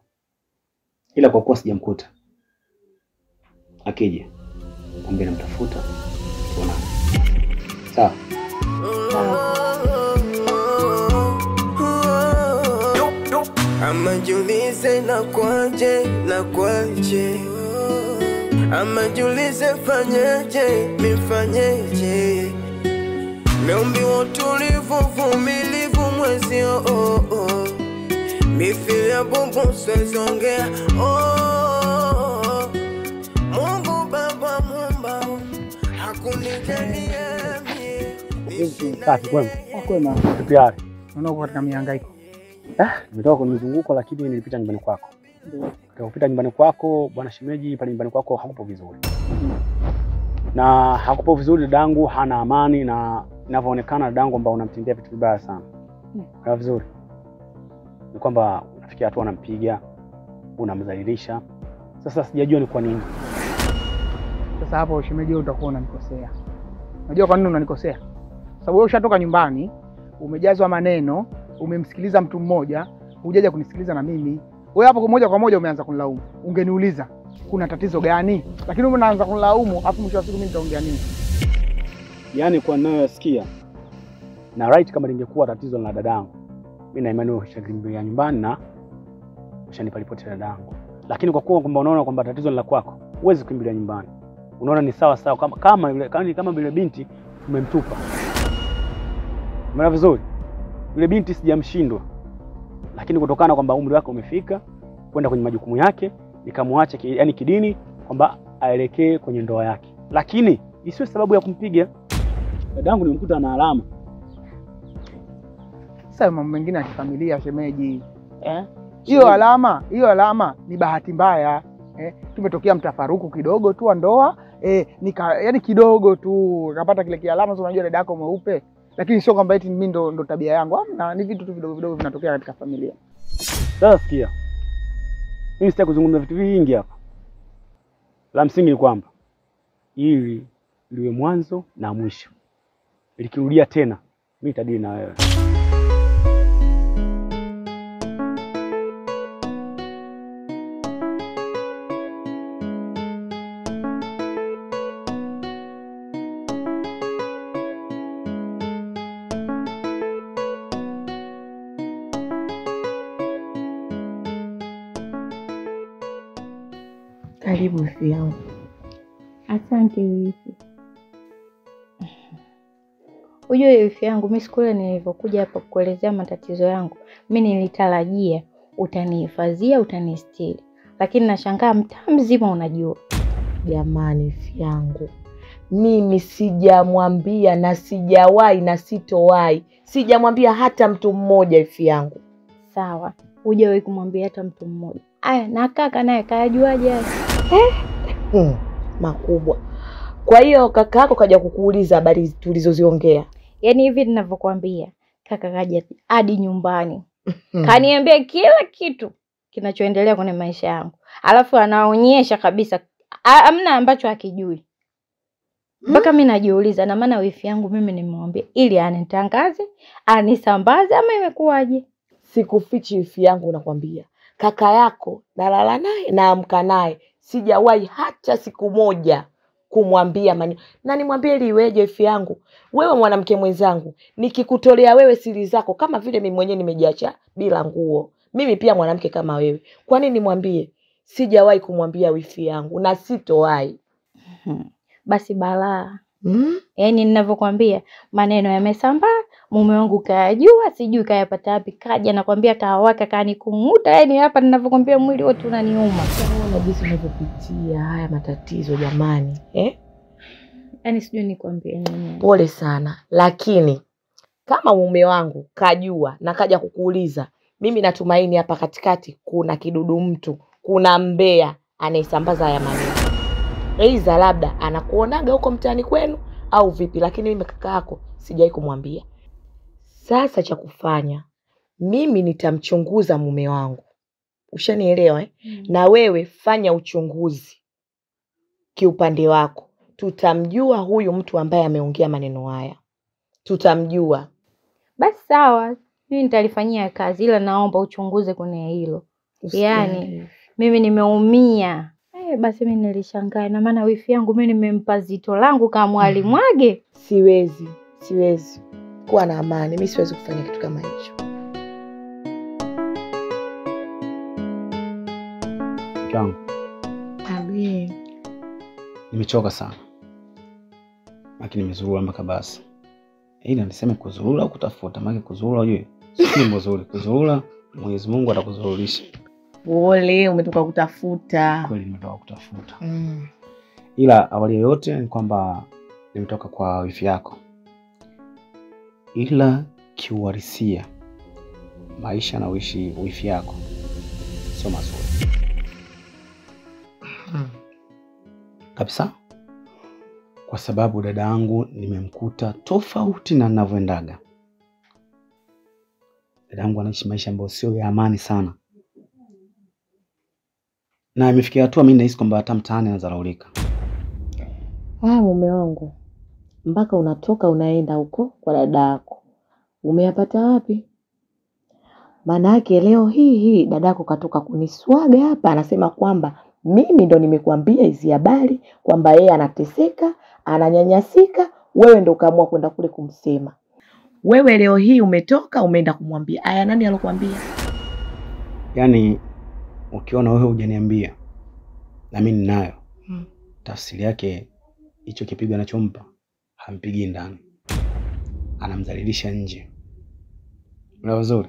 Ila kwa kuwa sijamkuta, akija mwambie namtafuta tuonane. Sawa. Ama julize na kwaje, ama julize fanyeje, mifanyeje. Meumbiwa utulivu, vumilivu mwezio mithili ya bubu siwezongea Mungu Baba Muumba hakunijalia mie. Safi kwema. Kwema. Tayari. Naona uko katika mihangaiko. Nimetoka kwenye mzunguko lakini nilipita nyumbani kwako. Ndio. Kupita nyumbani kwako bwana shemeji, pale nyumbani kwako hakupo vizuri. Na hakupo vizuri dadangu, hana amani na inavyoonekana dadangu ambao unamtendea vitu vibaya sana. Kwa vizuri. Ni kwamba unafikia hatua unampiga, unamdhalilisha. Sasa sijajua ni kwa nini. Sasa hapo shemeji utakuwa unanikosea. Unajua kwa nini unanikosea? Sababu wewe ushatoka nyumbani, umejazwa maneno, umemsikiliza mtu mmoja, hujaja kunisikiliza na mimi. Wewe hapo moja kwa moja umeanza kunilaumu. Ungeniuliza kuna tatizo gani? Lakini unaanza kunilaumu, afu mwisho wa siku mimi nitaongea nini? Yaani kwa ninayoyasikia na right, kama lingekuwa tatizo la dadangu, mimi na imani ushakimbia nyumbani na ushanipa ripoti ya dadangu. Lakini kwa kuwa kwamba unaona kwamba tatizo ni la kwako, huwezi kukimbilia nyumbani. Unaona ni sawa sawa kama vile binti umemtupa. Umeona vizuri? Yule binti sijamshindwa. Lakini kutokana kwamba umri wake umefika kwenda kwenye majukumu yake, nikamwacha yani kidini kwamba aelekee kwenye ndoa yake. Lakini isiwe sababu ya kumpiga. Dadangu nimkuta na alama. Sasa mambo mengine ya kifamilia shemeji. Hiyo alama ni bahati mbaya. Tumetokea mtafaruku kidogo tu wa ndoa, yani kidogo tu akapata kile kialama, so unajua dada yako mweupe. Lakini sio kwamba eti mimi ndo tabia yangu. Hamna, ni vitu tu vidogo vidogo vinatokea katika familia. Sasa sikia. Mimi sitaki kuzungumza vitu vingi hapa. La msingi ni kwamba ili liwe mwanzo na mwisho. Likirudia tena, mimi nitadili na wewe. Karibu wifi yangu. Asante wifi. Ujue wifi yangu, mimi siku ile nilivyokuja hapa kukuelezea matatizo yangu, mimi nilitarajia utanihifadhia, utanistiri. Lakini nashangaa mtaa mzima unajua. Jamani wifi yangu, mimi sijamwambia na sijawahi na sitowahi. Sijamwambia hata mtu mmoja wifi yangu. Sawa, hujawahi kumwambia hata mtu mmoja. Aya, na kaka naye kajuaje? Makubwa. Kwa hiyo kaka yako kaja kukuuliza habari tulizoziongea. Yaani hivi ninavyokuambia, kaka kaja hadi nyumbani. Kaniambia kila kitu kinachoendelea kwenye maisha yangu. Alafu anaonyesha kabisa hamna ambacho hakijui. Mpaka mimi najiuliza, na maana wifi yangu mimi nimemwambia ili anitangaze, anisambaze ama imekuwaje? Sikufichi wifi yangu, nakwambia. Kaka yako nalala naye na amka naye. Sijawahi hata siku moja kumwambia maneno. Na nimwambie ili iweje wifi yangu? Wewe mwanamke mwenzangu, nikikutolea wewe siri zako kama vile mimi mwenyewe nimejiacha bila nguo. Mimi pia mwanamke kama wewe. Kwa nini nimwambie? Sijawahi kumwambia wifi yangu na sitowahi. Basi balaa. Yaani ninavyokuambia maneno yamesambaa, mume wangu kayajua, sijui kayapata wapi, kaja nakwambia kawaka kanikumuta, yaani hapa ninavyokuambia mwili wote unaniuma. Unaona jinsi unavyopitia haya matatizo jamani, Yaani sijui nikwambie nini. Pole sana, lakini kama mume wangu kajua na kaja kukuuliza, mimi natumaini hapa katikati kuna kidudu mtu, kuna mbea anayesambaza haya maneno. Eiza labda anakuonaga huko mtaani kwenu au vipi, lakini mimi kaka yako sijai kumwambia. Sasa cha kufanya, mimi nitamchunguza mume wangu. Ushanielewa Na wewe fanya uchunguzi kiupande wako. Tutamjua huyu mtu ambaye ameongea maneno haya. Tutamjua. Basi sawa, mimi nitalifanyia kazi, ila naomba uchunguze kwenye hilo. Yaani mimi nimeumia. Basi mimi nilishangaa, na maana wifi yangu mimi nimempa zito langu kama mwalimwage. Siwezi. Kuwa na amani, mimi siwezi kufanya kitu kama hicho. Changu. Abi. Nimechoka sana. Lakini nimezurura mpaka basi. Ila niseme kuzurura au kutafuta, maana kuzurura unajua Si mzuri kuzurura, Mwenyezi Mungu atakuzururisha. Pole, umetoka kutafuta. Kweli nimetoka kutafuta. Ila awali yote ni kwamba nimetoka kwa wifi yako. Ila kiuhalisia maisha na uishi wifi yako sio mazuri. Kabisa. Kwa sababu dada yangu nimemkuta tofauti na ninavyoendaga. Dada yangu anaishi maisha ambayo sio ya amani sana. Na imefikia hatua mimi nahisi kwamba hata mtaani anadharaulika. Mume wangu, mpaka unatoka unaenda huko kwa dada yako. Umeyapata wapi? Maana yake leo hii dadako katoka kuniswaga hapa, anasema kwamba mimi ndo nimekuambia hizi habari kwamba yeye anateseka, ananyanyasika, wewe ndo ukaamua kwenda kule kumsema. Wewe leo hii umetoka umeenda kumwambia. Aya, nani alokuambia? Yaani ukiona wewe hujaniambia na mimi ninayo. Tafsiri yake hicho kipigo anachompa hampigi ndani. Anamdhalilisha nje. Ndio vizuri.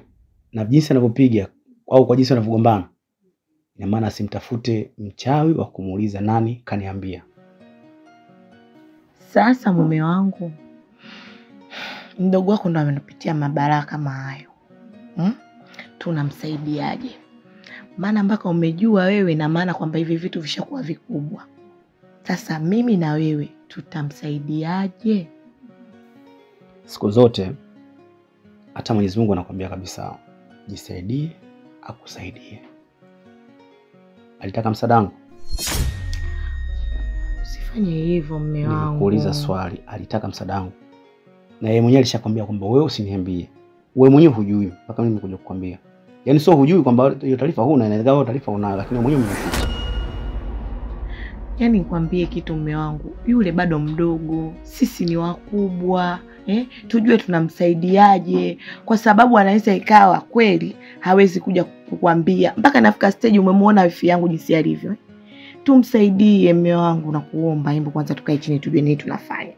Na jinsi anavyopiga au kwa jinsi anavyogombana, ina maana asimtafute mchawi wa kumuuliza nani kaniambia. Sasa mume wangu, mdogo wako ndo amenipitia mabaraka kama hayo. Tunamsaidiaje? Maana mpaka umejua wewe, na maana kwamba hivi vitu vishakuwa vikubwa. Sasa mimi na wewe tutamsaidiaje? Siku zote hata Mwenyezi Mungu anakuambia kabisa, jisaidie akusaidie. Alitaka msaada wangu? Usifanye hivyo mume wangu. Nikuuliza swali, alitaka msaada wangu? Na yeye mwenyewe alishakwambia kwamba wewe usiniambie. Wewe mwenyewe hujui mpaka mimi nimekuja kukwambia. Yaani sio hujui kwamba hiyo taarifa huna, inaweza taarifa unayo lakini mwenyewe umeficha. Yaani nikwambie kitu mume wangu, yule bado mdogo, sisi ni wakubwa, tujue tunamsaidiaje, kwa sababu anaweza ikawa kweli hawezi kuja kukwambia. Mpaka nafika stage umemwona wifi yangu jinsi alivyo. Tumsaidie mume wangu na kuomba, hebu kwanza tukae chini tujue nini tunafanya.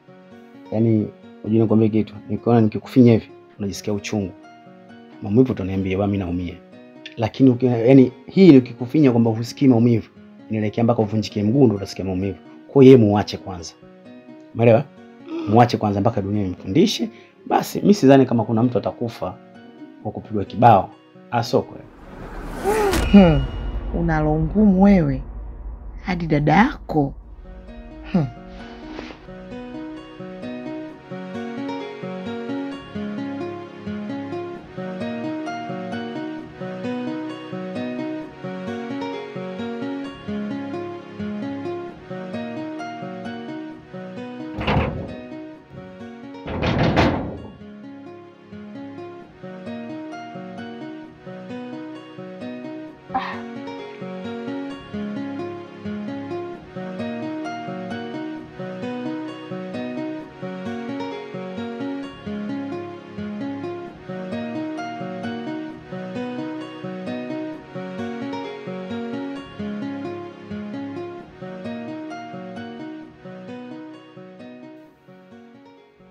Yaani unajua nikwambie kitu, nikiona nikikufinya hivi unajisikia uchungu. Maumivu utaniambia mimi naumia. Lakini yaani hii nikikufinya kwamba usikii maumivu, inaelekea mpaka uvunjike mguu ndo utasikia maumivu. Kwa hiyo yeye muache kwanza. Umeelewa? Muache kwanza mpaka dunia imfundishe. Basi mimi sidhani kama kuna mtu atakufa kwa kupigwa kibao. Asoko. Unalo ngumu wewe. Hadi dada yako.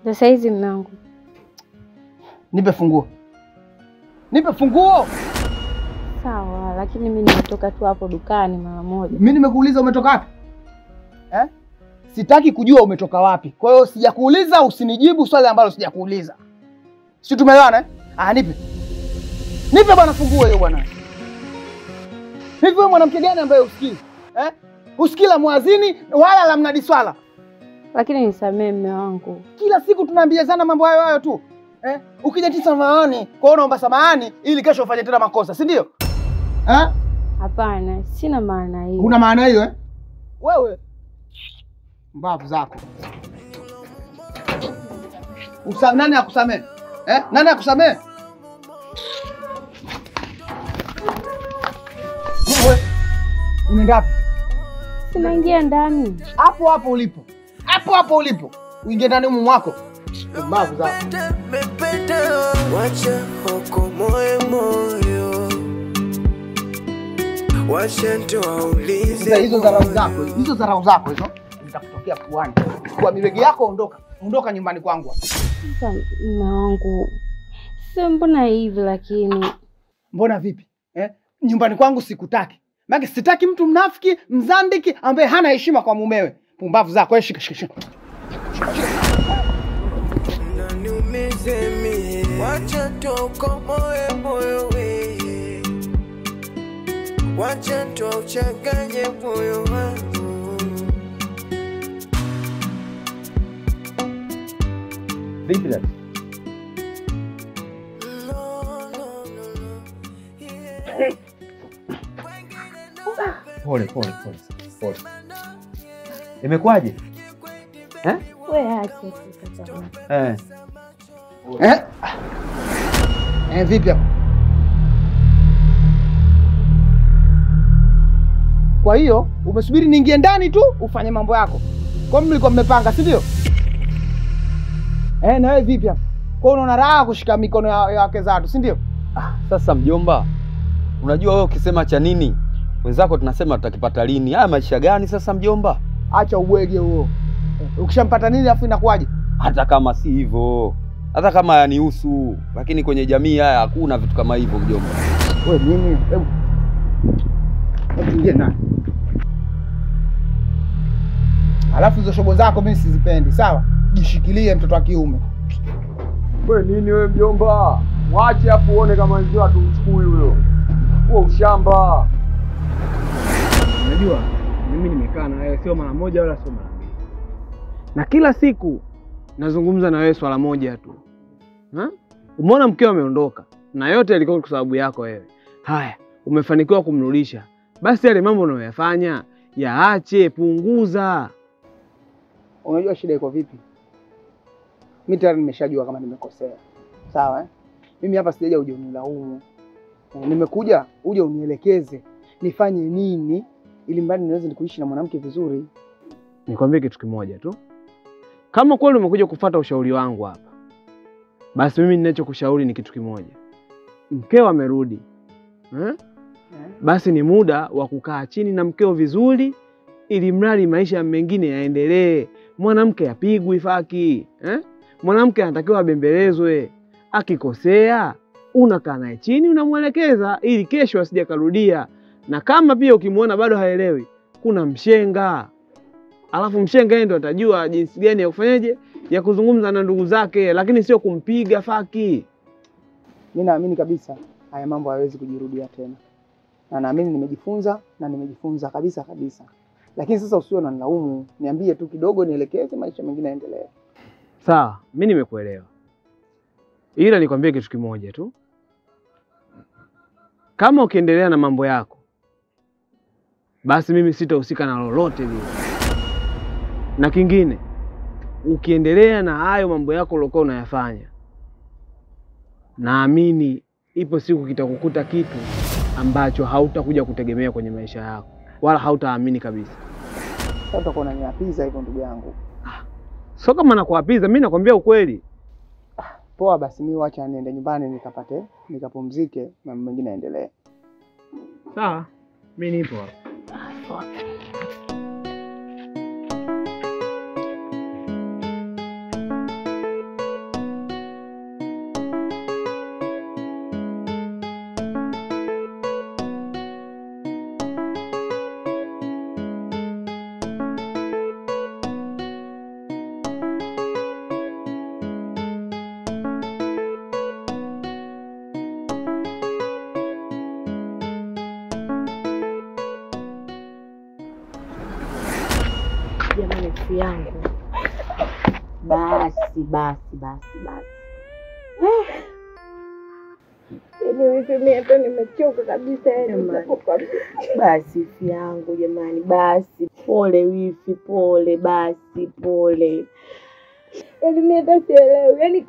Sasa hizi mwanangu. Nipe funguo. Nipe funguo. Sawa, lakini mimi nimetoka tu hapo dukani mara moja. Mimi nimekuuliza umetoka wapi? Sitaki kujua umetoka wapi. Kwa hiyo sijakuuliza usinijibu swali ambalo sijakuuliza. Si tumeelewana nipe. Nipe bwana funguo hiyo bwana. Hivi wewe mwanamke gani ambaye usikii? Usikii la muazini wala la mnadi swala. Lakini nisamee mume wangu. Kila siku tunaambiazana mambo hayo tu. Ukija tisa samahani, kwa hiyo naomba samahani ili kesho ufanye tena makosa, si ndio? Hapana, sina maana hiyo. Una maana hiyo Wewe mbavu zako. Nani akusamee? Nani akusamee? Wewe unaenda wapi? Sinaingia ndani. Hapo hapo ulipo. Hapo hapo ulipo. Uingie ndani humu mwako. Mbavu zako. Wacha hoko moyo. Wacha tuwaulize. Hizo dharau zako hizo zitakutokea puani. Kwa miregi yako ondoka. Ondoka nyumbani kwangu. Sasa mume wangu, Sasa mbona hivi lakini? Mbona vipi? Nyumbani kwangu sikutaki. Maana sitaki mtu mnafiki, mzandiki ambaye hana heshima kwa mumewe. Pumbavu zako wewe, shika. Unaniumize mimi. Wacha toka moyo wewe. Wacha tuchanganye moyo wangu. Vipi dada? Pole. Imekwaje? Wewe acha sasa. Vipi hapo? Kwa hiyo umesubiri niingie ndani tu ufanye mambo yako. Kwa nini mlikuwa mmepanga, si ndio? Na wewe vipi hapo? Kwa unaona raha kushika mikono ya wake zatu, si ndio? Sasa mjomba, unajua wewe ukisema cha nini, wenzako tunasema tutakipata lini. Haya maisha gani sasa mjomba? Acha ubwege huo. Ukishampata nini afu inakuwaje? Hata kama si hivyo, hata kama yanihusu, lakini kwenye jamii haya hakuna vitu kama hivyo mjomba. Wewe nini? Hebu ingie ndani. Alafu hizo shobo zako mimi sizipendi, sawa? Jishikilie mtoto wa kiume. Wewe nini wewe mjomba? Mwache hapo uone kama nzio atumchukui huyo. Huo ushamba. Unajua mimi nimekaa na wewe sio mara moja wala sio mara mbili. Na kila siku nazungumza na wewe swala moja tu. Umeona mkeo ameondoka na yote yalikuwa kwa sababu yako wewe. Haya, umefanikiwa kumrudisha. Basi yale mambo unayoyafanya yaache, punguza. Unajua shida iko vipi? Mimi tayari nimeshajua kama nimekosea. Sawa Mimi hapa sijaja uje unilaumu. Nimekuja uje unielekeze nifanye nini ili mbali niweze kuishi na mwanamke vizuri. Nikwambie kitu kimoja tu. Kama kweli umekuja kufuata ushauri wangu hapa, basi mimi ninachokushauri ni kitu kimoja. Mkeo amerudi. Basi ni muda wa kukaa chini na mkeo vizuri ili mradi maisha mengine yaendelee. Mwanamke apigwi faki. Mwanamke anatakiwa abembelezwe. Akikosea unakaa naye chini unamwelekeza ili kesho asije karudia. Na kama pia ukimwona bado haelewi, kuna mshenga. Alafu mshenga yeye ndo atajua jinsi gani ya kufanyaje ya kuzungumza na ndugu zake, lakini sio kumpiga faki. Mimi naamini kabisa haya mambo hayawezi kujirudia tena. Na naamini nimejifunza kabisa. Lakini sasa usiwe unanilaumu, niambie tu kidogo nielekeze maisha mengine yaendelee. Sawa, mimi nimekuelewa. Ila nikwambie kitu kimoja tu. Kama ukiendelea na mambo yako, basi mimi sitahusika na lolote lile. Na kingine, ukiendelea na hayo mambo yako uliokuwa unayafanya, naamini ipo siku kitakukuta kitu ambacho hautakuja kutegemea kwenye maisha yako, wala hautaamini kabisa. Sasa utakuwa unaniapiza hivyo ndugu yangu. Sio kama nakuapiza, mimi nakwambia ukweli. Poa basi mimi wacha niende nyumbani nikapumzike na mengine yaendelee. Sawa. Mimi nipo hapa. Jamani yangu. Basi. Mimi hata nimechoka kabisa Basi wifi yangu jamani, basi. Pole wifi, pole basi, pole. Mimi hata sielewi.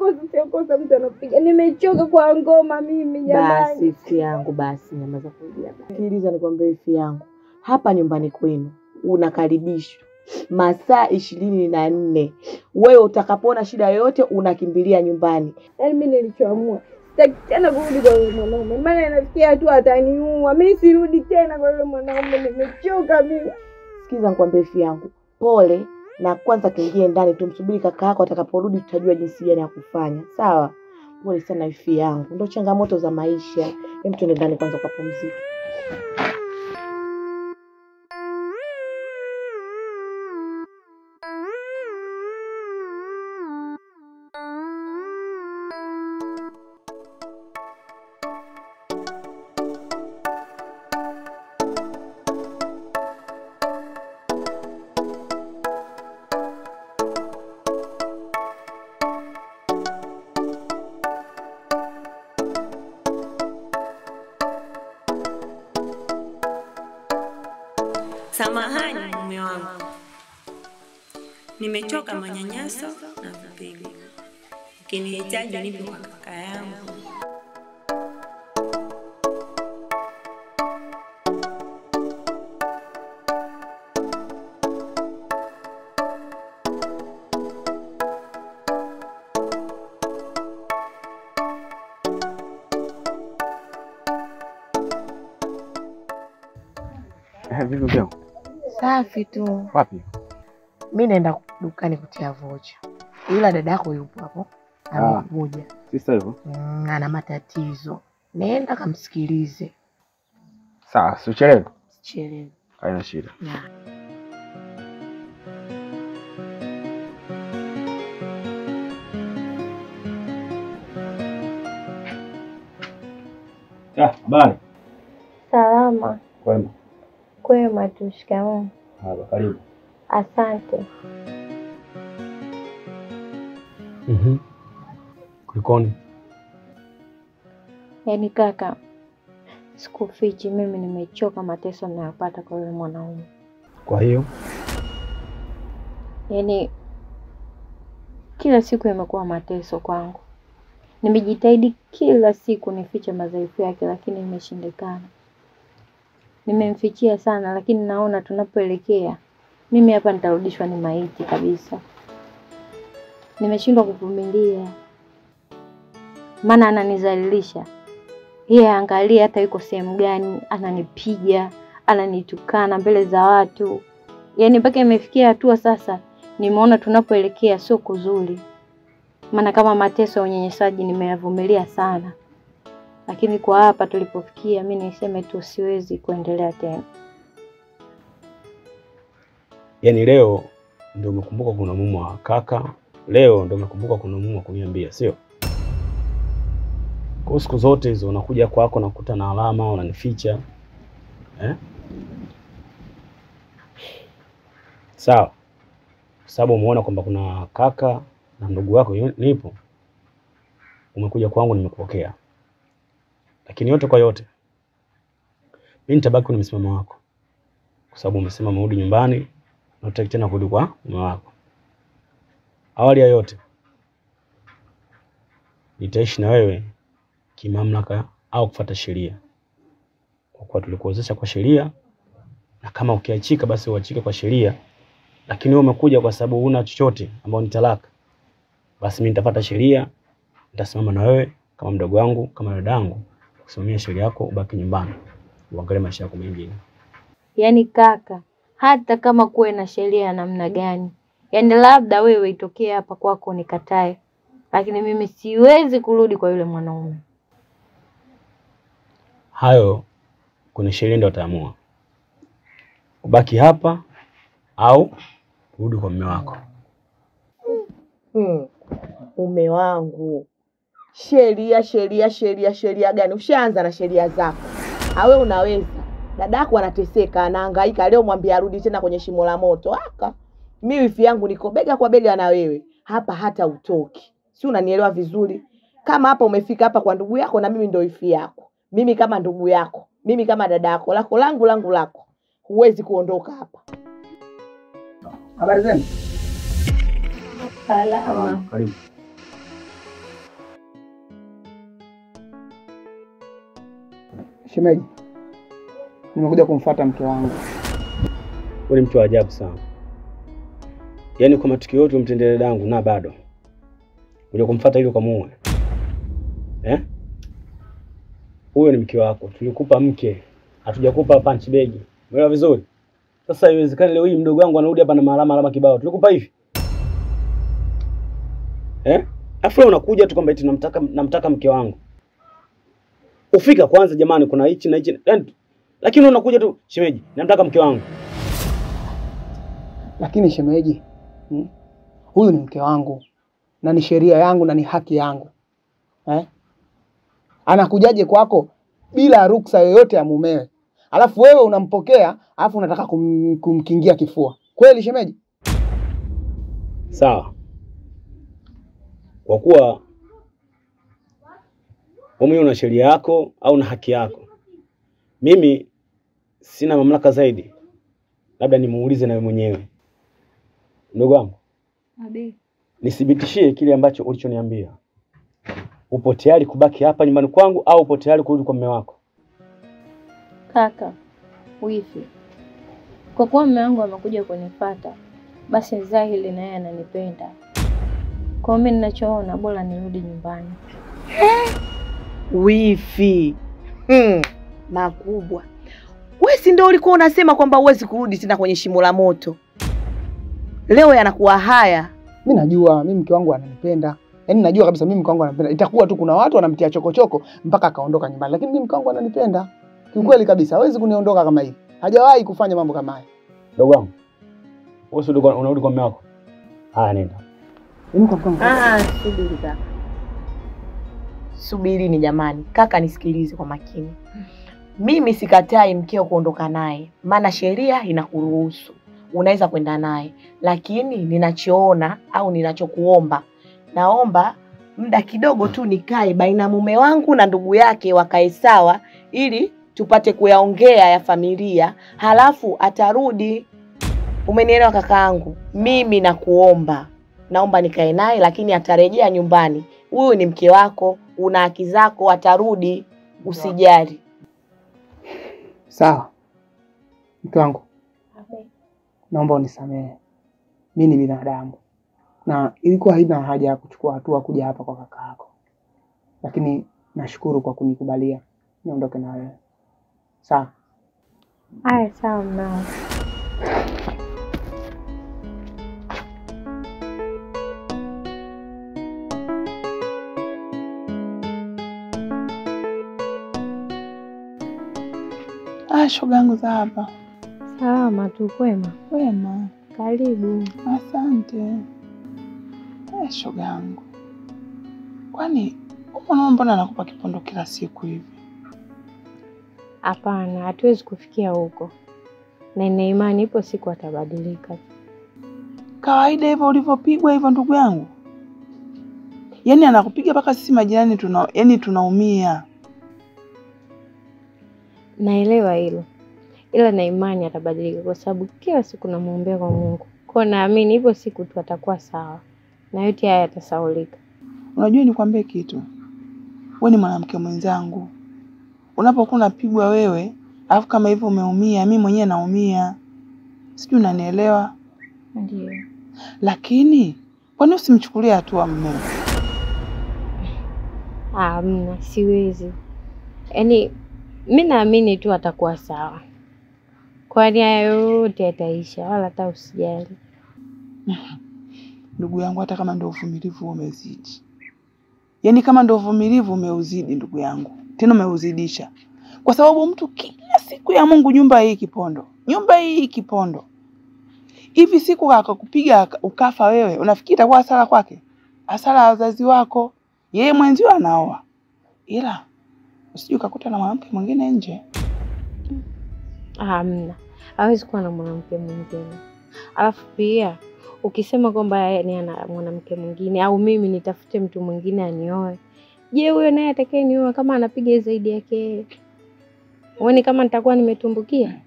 Kosa mtu anapiga. Nimechoka kwa ngoma mimi jamani. Basi wifi yangu, basi nyamaza kulia. Sikiliza nikwambie wifi yangu. Hapa nyumbani kwenu unakaribishwa masaa 24. Wewe utakapona shida yoyote unakimbilia nyumbani. Mimi nilichoamua sitaki tena kurudi kwa yule mwanaume. Maana nafikia tu ataniua. Mimi sirudi tena kwa yule mwanaume, nimechoka mimi. Sikiza nikwambie wifi yangu. Pole na kwanza kiingie ndani tumsubiri kaka yako atakaporudi tutajua jinsi gani ya kufanya. Sawa? Pole sana wifi yangu. Ndio changamoto za maisha. Hem, tuende ndani kwanza ukapumzike. Samahani mume wangu, nimechoka manyanyaso na vipigo. Ukinihitaji nipe kwa kaka yangu. Vipi mkeo? Safi tu. Wapi? Mimi naenda dukani kutia vocha. Ila dadako yupo hapo. Amekuja. Sasa hivyo? Ana matatizo. Nenda kamsikilize. Sawa, usichelewe. Sichelewe. Haina shida. Habari. Salama. Kwema. Kwema tu, shikamoo. Haba, karibu. Asante. Kulikoni? Yaani kaka, sikufichi mimi nimechoka mateso ninayopata kwa yule mwanaume. Kwa hiyo? Yaani kila siku imekuwa mateso kwangu. Nimejitahidi kila siku nifiche madhaifu yake lakini imeshindikana. Nimemfichia sana lakini naona tunapoelekea mimi hapa nitarudishwa ni maiti kabisa. Nimeshindwa kuvumilia. Maana ananizalilisha. Yeye angalia hata yuko sehemu gani, ananipiga, ananitukana mbele za watu. Yaani mpaka imefikia hatua sasa nimeona tunapoelekea sio kuzuri. Maana kama mateso ya unyenyesaji nimeyavumilia sana. Lakini kwa hapa tulipofikia mimi niseme tu siwezi kuendelea tena. Yaani leo ndio umekumbuka kuna mume wa kaka, leo ndio umekumbuka kuna mume wa kuniambia, sio? Kwa siku zote hizo unakuja kwako nakuta na alama unanificha. Sawa. Kwa sababu umeona kwamba kuna kaka na ndugu wako nipo. Umekuja kwangu nimekupokea. Lakini yote kwa yote mimi nitabaki na msimamo wako. Kwa sababu umesema mrudi nyumbani na utaki tena kurudi kwa mume wako. Awali ya yote nitaishi na wewe kimamlaka au kufuata sheria. Kwa kuwa tulikuozesha kwa sheria na kama ukiachika basi uachike kwa sheria. Lakini wewe umekuja kwa sababu huna chochote ambao ni talaka. Basi mimi nitafuata sheria, nitasimama na wewe kama mdogo wangu, kama dadangu, kusimamia sheria yako ubaki nyumbani. Uangalie maisha yako mengine. Yaani kaka, hata kama kuwe na sheria ya namna gani, yaani labda wewe itokee hapa kwako nikatae, lakini mimi siwezi kurudi kwa yule mwanaume. Hayo kuna sheria ndio utaamua. Ubaki hapa au urudi kwa mume wako. Mume wangu. Sheria gani? Ushaanza na sheria zako. Awe unaweza. Dadako anateseka, anahangaika, leo mwambie arudi tena kwenye shimo la moto. Aka. Mimi wifi yangu niko bega kwa bega na wewe. Hapa hata utoki. Si unanielewa vizuri? Kama hapa umefika hapa kwa ndugu yako na mimi ndio wifi yako. Mimi kama ndugu yako, mimi kama dada yako, langu lako. Huwezi kuondoka hapa. Habari zenu? Salama. Karibu. Shemeji, nimekuja kumfuata mke wangu. Wewe ni mtu wa ajabu sana. Yaani kwa matukio yote umtendele dangu na bado. Unja kumfuata ili ukamuue. Huyo ni mke wako. Tulikupa mke. Hatujakupa punch bag. Umeelewa vizuri? Sasa haiwezekani leo hii mdogo wangu anarudi hapa na alama kibao. Tulikupa hivi. Afu unakuja tu kwamba eti namtaka mke wangu. Ufika kwanza jamani, kuna hichi na hichi. Lakini unakuja tu shemeji, namtaka mke wangu. Lakini shemeji, huyu ni mke wangu na ni sheria yangu na ni haki yangu. Anakujaje kwako bila ruksa yoyote ya mumewe? Alafu wewe unampokea, alafu unataka kumkingia kifua. Kweli shemeji? Sawa. Kwa kuwa wewe una sheria yako au na haki yako, mimi sina mamlaka zaidi. Labda nimuulize na wewe mwenyewe. Ndugu wangu, nithibitishie kile ambacho ulichoniambia. Upo tayari kubaki hapa nyumbani kwangu au upo tayari kurudi kwa mume wako? Kaka, wifi, kwa kuwa mume wangu amekuja kunifuata, basi dhahiri na yeye ananipenda. Kwa mimi ninachoona bora nirudi nyumbani. Wifi. Makubwa. Wewe si ndio ulikuwa unasema kwamba huwezi kurudi tena kwenye shimo la moto? Leo yanakuwa haya. Mimi najua mimi mke wangu ananipenda. Yaani najua kabisa mimi mke wangu ananipenda. Itakuwa tu kuna watu wanamtia chokochoko mpaka akaondoka nyumbani. Lakini mimi mke wangu ananipenda. Kiukweli kabisa, hawezi kuniondoka kama hivi. Hajawahi kufanya mambo kama haya. Ndugu wangu, wewe unarudi kwa mume wako? Haya, nenda. Mimi kwa mke wangu. Subiri kaka. Subiri ni jamani. Kaka nisikilize kwa makini. Mimi sikatai mkeo kuondoka naye. Maana sheria inakuruhusu. Unaweza kwenda naye. Lakini ninachoona au ninachokuomba, naomba muda kidogo tu nikae baina mume wangu na ndugu yake wakae sawa ili tupate kuyaongea ya familia, halafu atarudi. Umenielewa kakaangu? Mimi nakuomba. Naomba nikae naye lakini atarejea nyumbani. Huyu ni mke wako, una haki zako, atarudi. Usijali. Sawa. Mke wangu. Naomba unisamehe. Mimi ni binadamu. Na ilikuwa haina haja ya kuchukua hatua kuja hapa kwa kaka yako. Lakini nashukuru kwa kunikubalia niondoke na wewe. Sawa. Haya, sawa mama. Shogangu za hapa. Salama tu, kwema? Wema. Karibu. Asante. Shogangu, kwani mbona nakupa kipondo kila siku hivi? Hapana, hatuwezi kufikia huko. Na ina imani ipo siku atabadilika. Kawaida hivyo ulivyopigwa hivyo ndugu yangu? Yaani anakupiga mpaka sisi majirani tunaumia. Naelewa hilo. Ila na imani atabadilika kwa sababu kila siku namuombea kwa Mungu. Kwa naamini hivyo siku tu atakuwa sawa. Na yote haya yatasaulika. Unajua nikwambie kitu. Wewe ni mwanamke mwenzangu. Unapokuwa unapigwa wewe, alafu kama hivyo umeumia, mimi mwenyewe naumia. Sijui unanielewa? Ndio. Lakini kwani usimchukulie hatua mmeo? Hamna, siwezi. Yaani mimi naamini tu atakuwa sawa. Kwani haya yote yataisha, wala hata usijali. Ndugu yangu, hata kama ndio uvumilivu umezidi. Yaani kama ndio uvumilivu umeuzidi ndugu yangu. Tena umeuzidisha. Kwa sababu mtu kila siku ya Mungu nyumba hii kipondo. Nyumba hii kipondo. Hivi siku akakupiga ukafa wewe, unafikiri itakuwa hasara kwake? Hasara ya wazazi wako. Yeye mwenzio anaoa. Ila usije ukakuta na mwanamke mwingine nje. Hamna. Hawezi kuwa na mwanamke mwingine. Alafu pia ukisema kwamba yeye ni ana mwanamke mwingine au mimi nitafute mtu mwingine anioe, je, huyo naye atakayenioa kama anapiga zaidi yake? Uone kama nitakuwa nimetumbukia?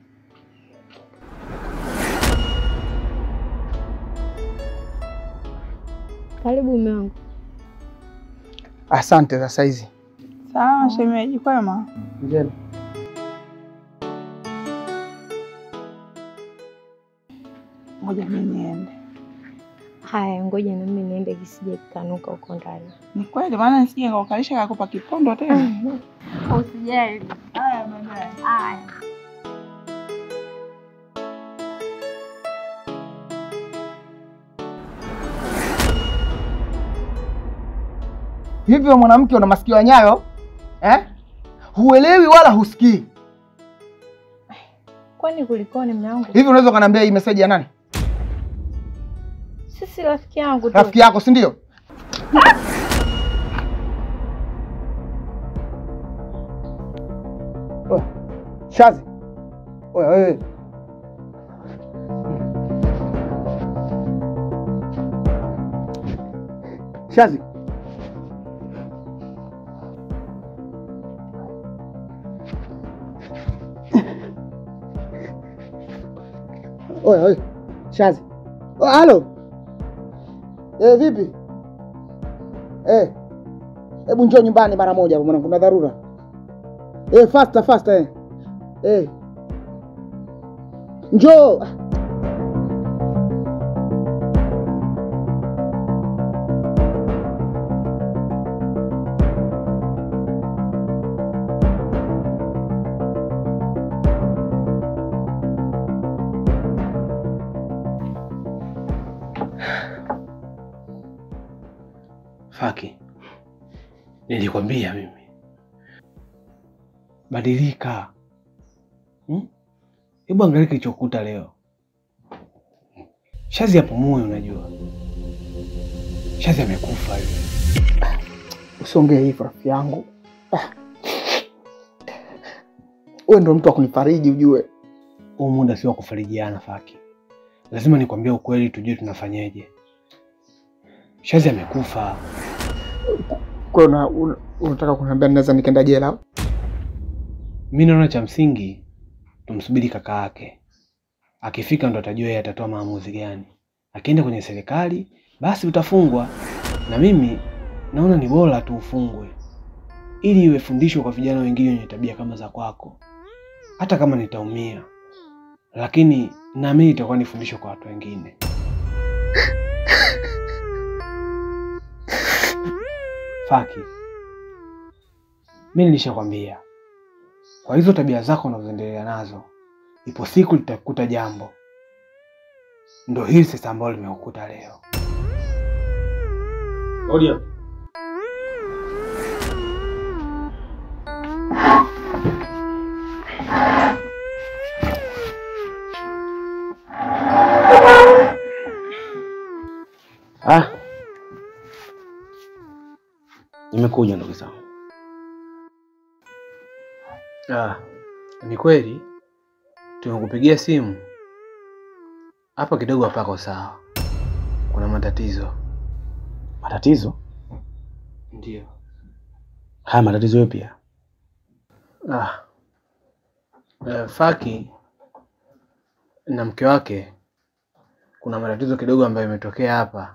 Karibu mume wangu. Asante za saizi. Sawa shemeji, kwema? Njema. Ngoja mimi niende. Haya, ngoja na mimi niende kisije kikanuka huko ndani. Ni kweli maana nisije nikakalisha kakupa kipondo tena. Usijali. Haya baadaye. Haya. Hivyo mwanamke una masikio ya nyayo? Huelewi wala husikii. Kwani kulikoni mume wangu? Hivi unaweza kuniambia hii message ya nani? Sisi rafiki yangu tu. Rafiki yako, si ndio? Shazi. Wewe. Shazi. Oye. Shazi. Halo. Vipi? Hebu njoo nyumbani mara moja hapo mwanangu, kuna dharura. Faster. Njoo. Faki, nilikwambia mimi. Badilika. Hebu angalia kilichokuta leo. Shazi hapo moyo unajua. Shazi amekufa hivi. Usiongee hivyo rafiki yangu. Wewe ndio mtu wa kunifariji ujue. Huu muda sio wa kufarijiana Faki. Lazima nikwambie ukweli tujue tunafanyaje. Shazi amekufa. Kwa unataka kuniambia naweza nikaenda jela? Mimi naona cha msingi tumsubiri kaka yake. Akifika ndo atajua yeye atatoa maamuzi gani. Akienda kwenye serikali basi utafungwa. Na mimi naona ni bora tu ufungwe. Ili iwe fundisho kwa vijana wengine wenye tabia kama za kwako. Hata kama nitaumia, lakini na mimi itakuwa ni fundisho kwa watu wengine. Faki, mimi nilishakwambia kwa hizo tabia zako unazoendelea nazo, ipo siku litakuta jambo. Ndio hili sasa ambalo limekukuta leo. Odia. Nimekuja ndugu zangu. Ni kweli tumekupigia simu. Hapa kidogo hapako sawa. Kuna matatizo. Matatizo? Ndio. Haya matatizo yapi pia? Faki na mke wake kuna matatizo kidogo ambayo yametokea hapa.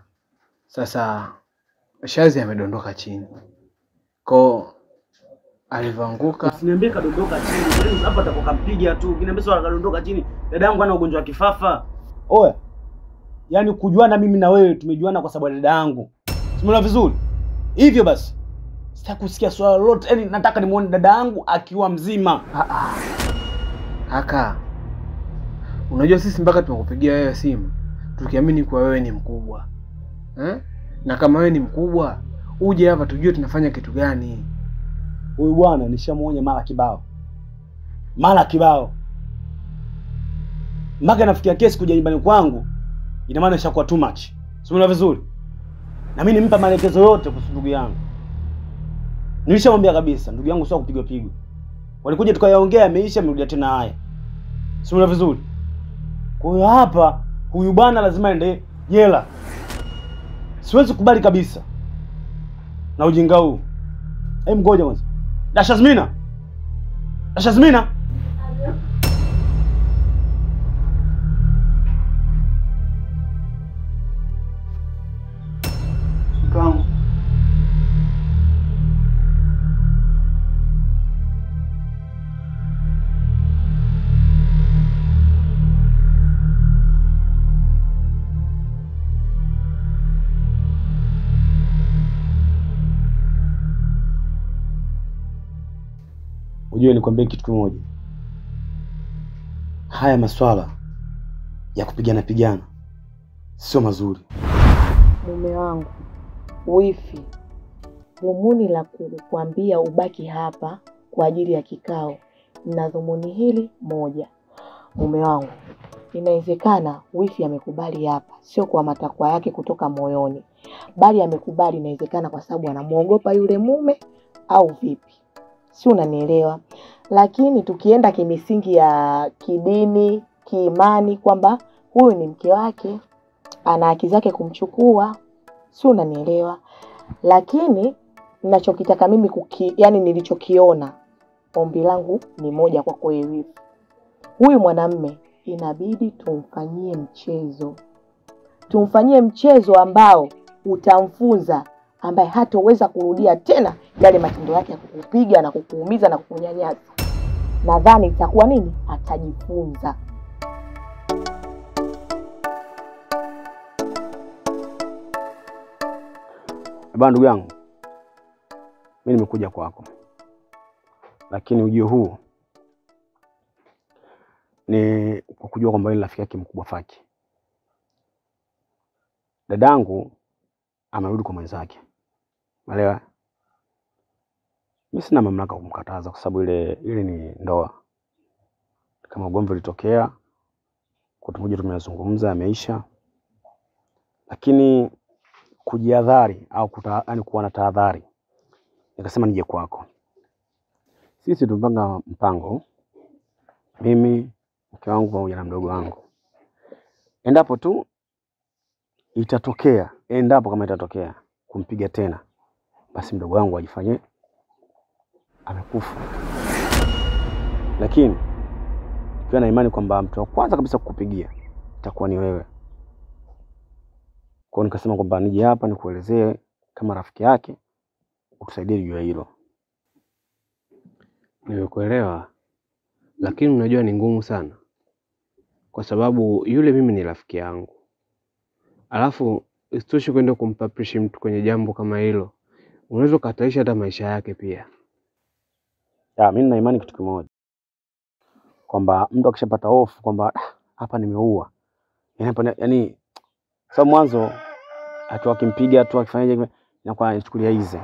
Sasa Shazi amedondoka chini. Kwa alivyoanguka, usiniambie kadondoka chini. Hapa atakokampiga tu. Ukiniambia swala kadondoka chini, dada yangu ana ugonjwa wa kifafa. Oya. Yaani kujuana mimi na wewe tumejuana kwa sababu dada yangu. Umeona vizuri? Hivyo basi. Sitaki kusikia swala lolote. Yaani nataka nimuone dada yangu akiwa mzima. Kaka. Unajua sisi mpaka tunakupigia wewe simu tukiamini kwa wewe ni mkubwa. Na kama wewe ni mkubwa, uje hapa tujue tunafanya kitu gani. Huyu bwana nishamuonya mara kibao. Mara kibao. Mpaka nafikia kesi kuja nyumbani kwangu, ina maana ishakuwa too much. Umeona vizuri? Na mimi nimpa maelekezo yote kuhusu ndugu yangu. Nilishamwambia kabisa, ndugu yangu sio kupigwa pigo. Walikuja tukayaongea, ameisha amerudia tena haya. Umeona vizuri? Kwa hiyo hapa huyu bwana lazima aende jela. Siwezi kubali kabisa na ujinga huu. Ngoja kwanza. Dashazmina. Mkangu. Ujue nikwambie kitu kimoja. Haya maswala ya kupigana sio mazuri. Mume wangu, wifi, dhumuni la kukuambia ubaki hapa kwa ajili ya kikao na dhumuni hili moja. Mume wangu, inawezekana wifi amekubali hapa sio kwa matakwa yake kutoka moyoni, bali amekubali inawezekana kwa sababu anamuogopa yule mume au vipi? Si unanielewa? Lakini tukienda kimisingi ya kidini, kiimani kwamba huyu ni mke wake, ana haki zake kumchukua, si unanielewa? Lakini ninachokitaka mimi yani nilichokiona, ombi langu ni moja kwa kweli. Huyu mwanamume inabidi tumfanyie mchezo. Tumfanyie mchezo ambao utamfunza, ambaye hataweza kurudia tena yale matendo yake ya kukupiga na kukuumiza na kukunyanyasa. Nadhani itakuwa nini? Atajifunza. Baba ndugu yangu, mimi nimekuja kwako. Lakini ujio huu ni kwa kujua kwamba yule rafiki yake mkubwa Faki. Dadangu amerudi kwa mwenzake. Umeelewa? Mimi sina mamlaka kumkataza kwa sababu ile ni ndoa. Kama ugomvi ulitokea, kwa tumoja tumeyazungumza, yameisha. Lakini kujihadhari au yani kuwa na tahadhari, nikasema nije kwako. Sisi tumepanga mpango, mimi, mke wangu pamoja na mdogo wangu. Endapo tu itatokea, kama itatokea kumpiga tena, basi mdogo wangu ajifanye amekufa. Lakini nikiwa na imani kwamba mtu wa kwanza kabisa kukupigia itakuwa ni wewe. Kwa hiyo nikasema kwamba nije hapa nikuelezee kama rafiki yake, utusaidie juu ya hilo. Nimekuelewa, lakini unajua ni ngumu sana. Kwa sababu yule mimi ni rafiki yangu. Alafu isitoshe kwenda kumpaprishi mtu kwenye jambo kama hilo, unaweza kutaisha hata maisha yake pia. Mimi nina imani kitu kimoja, kwamba mtu akishapata hofu kwamba hapa nimeua, yani sababu mwanzo akimpiga tu akifanyaje inakuwa anachukulia hizi.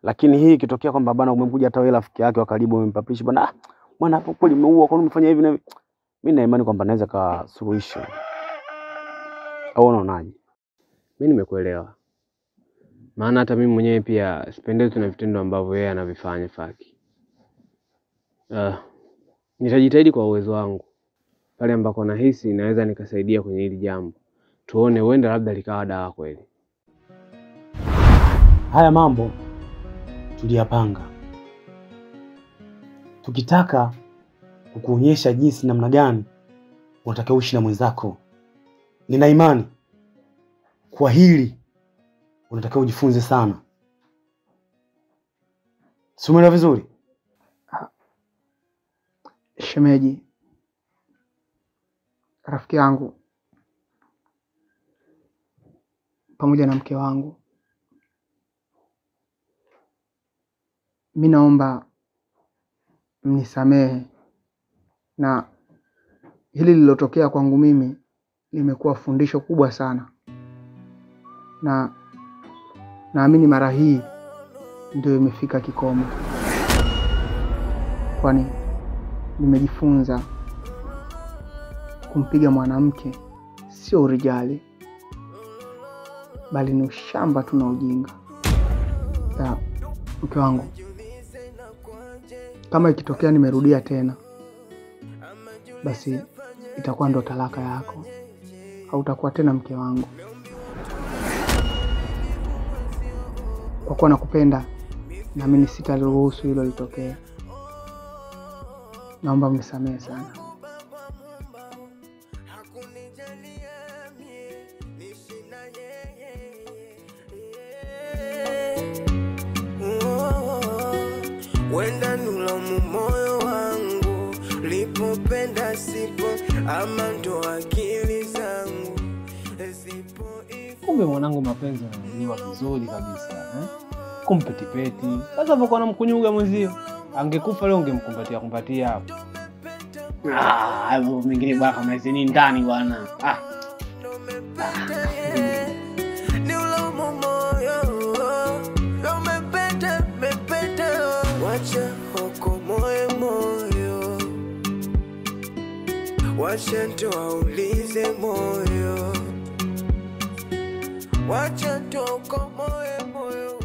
Lakini hii ikitokea kwamba bana umemkuja hata wewe rafiki yake wa karibu umempaprisha bana, bwana hapo kweli umeua, kwa nini umefanya hivi na hivi? Mimi na imani kwamba naweza kasuluhisha. Au unaonaje? Mimi nimekuelewa. Maana hata mimi mwenyewe pia sipendezwi na vitendo ambavyo yeye anavifanya Faki. Nitajitahidi kwa uwezo wangu. Pale ambako nahisi naweza nikasaidia kwenye hili jambo. Tuone huenda labda likawa dawa kweli. Haya mambo tuliyapanga. Tukitaka kukuonyesha jinsi namna gani unatakiwa uishi na mwenzako. Nina imani kwa hili unatakiwa ujifunze sana. Sumela vizuri? Shemeji, rafiki yangu pamoja na mke wangu, mimi naomba mnisamehe, na hili lilotokea kwangu mimi limekuwa fundisho kubwa sana, na naamini mara hii ndio imefika kikomo, kwani nimejifunza kumpiga mwanamke sio urijali, bali ni ushamba tu na ujinga. Mke wangu, kama ikitokea nimerudia tena, basi itakuwa ndo talaka yako, hautakuwa tena mke wangu. Kwa kuwa nakupenda, na mimi sitaruhusu hilo litokee. Naomba mnisamehe sana. Wenda nulamu moyo wangu, lipopenda sipo, ama ndo akili zangu sipo. Kumbe mwanangu mapenzi yananiwa vizuri kabisa, kumpetipeti. Sasa hapo na mkunyuga mwenzio, angekufa leo ungemkumbatia hapo. Hapo mengine bwana kama hizi ni ndani bwana. Ni ulamu moyo, wacha tuwaulize moyo, wacha tukomoe moyo.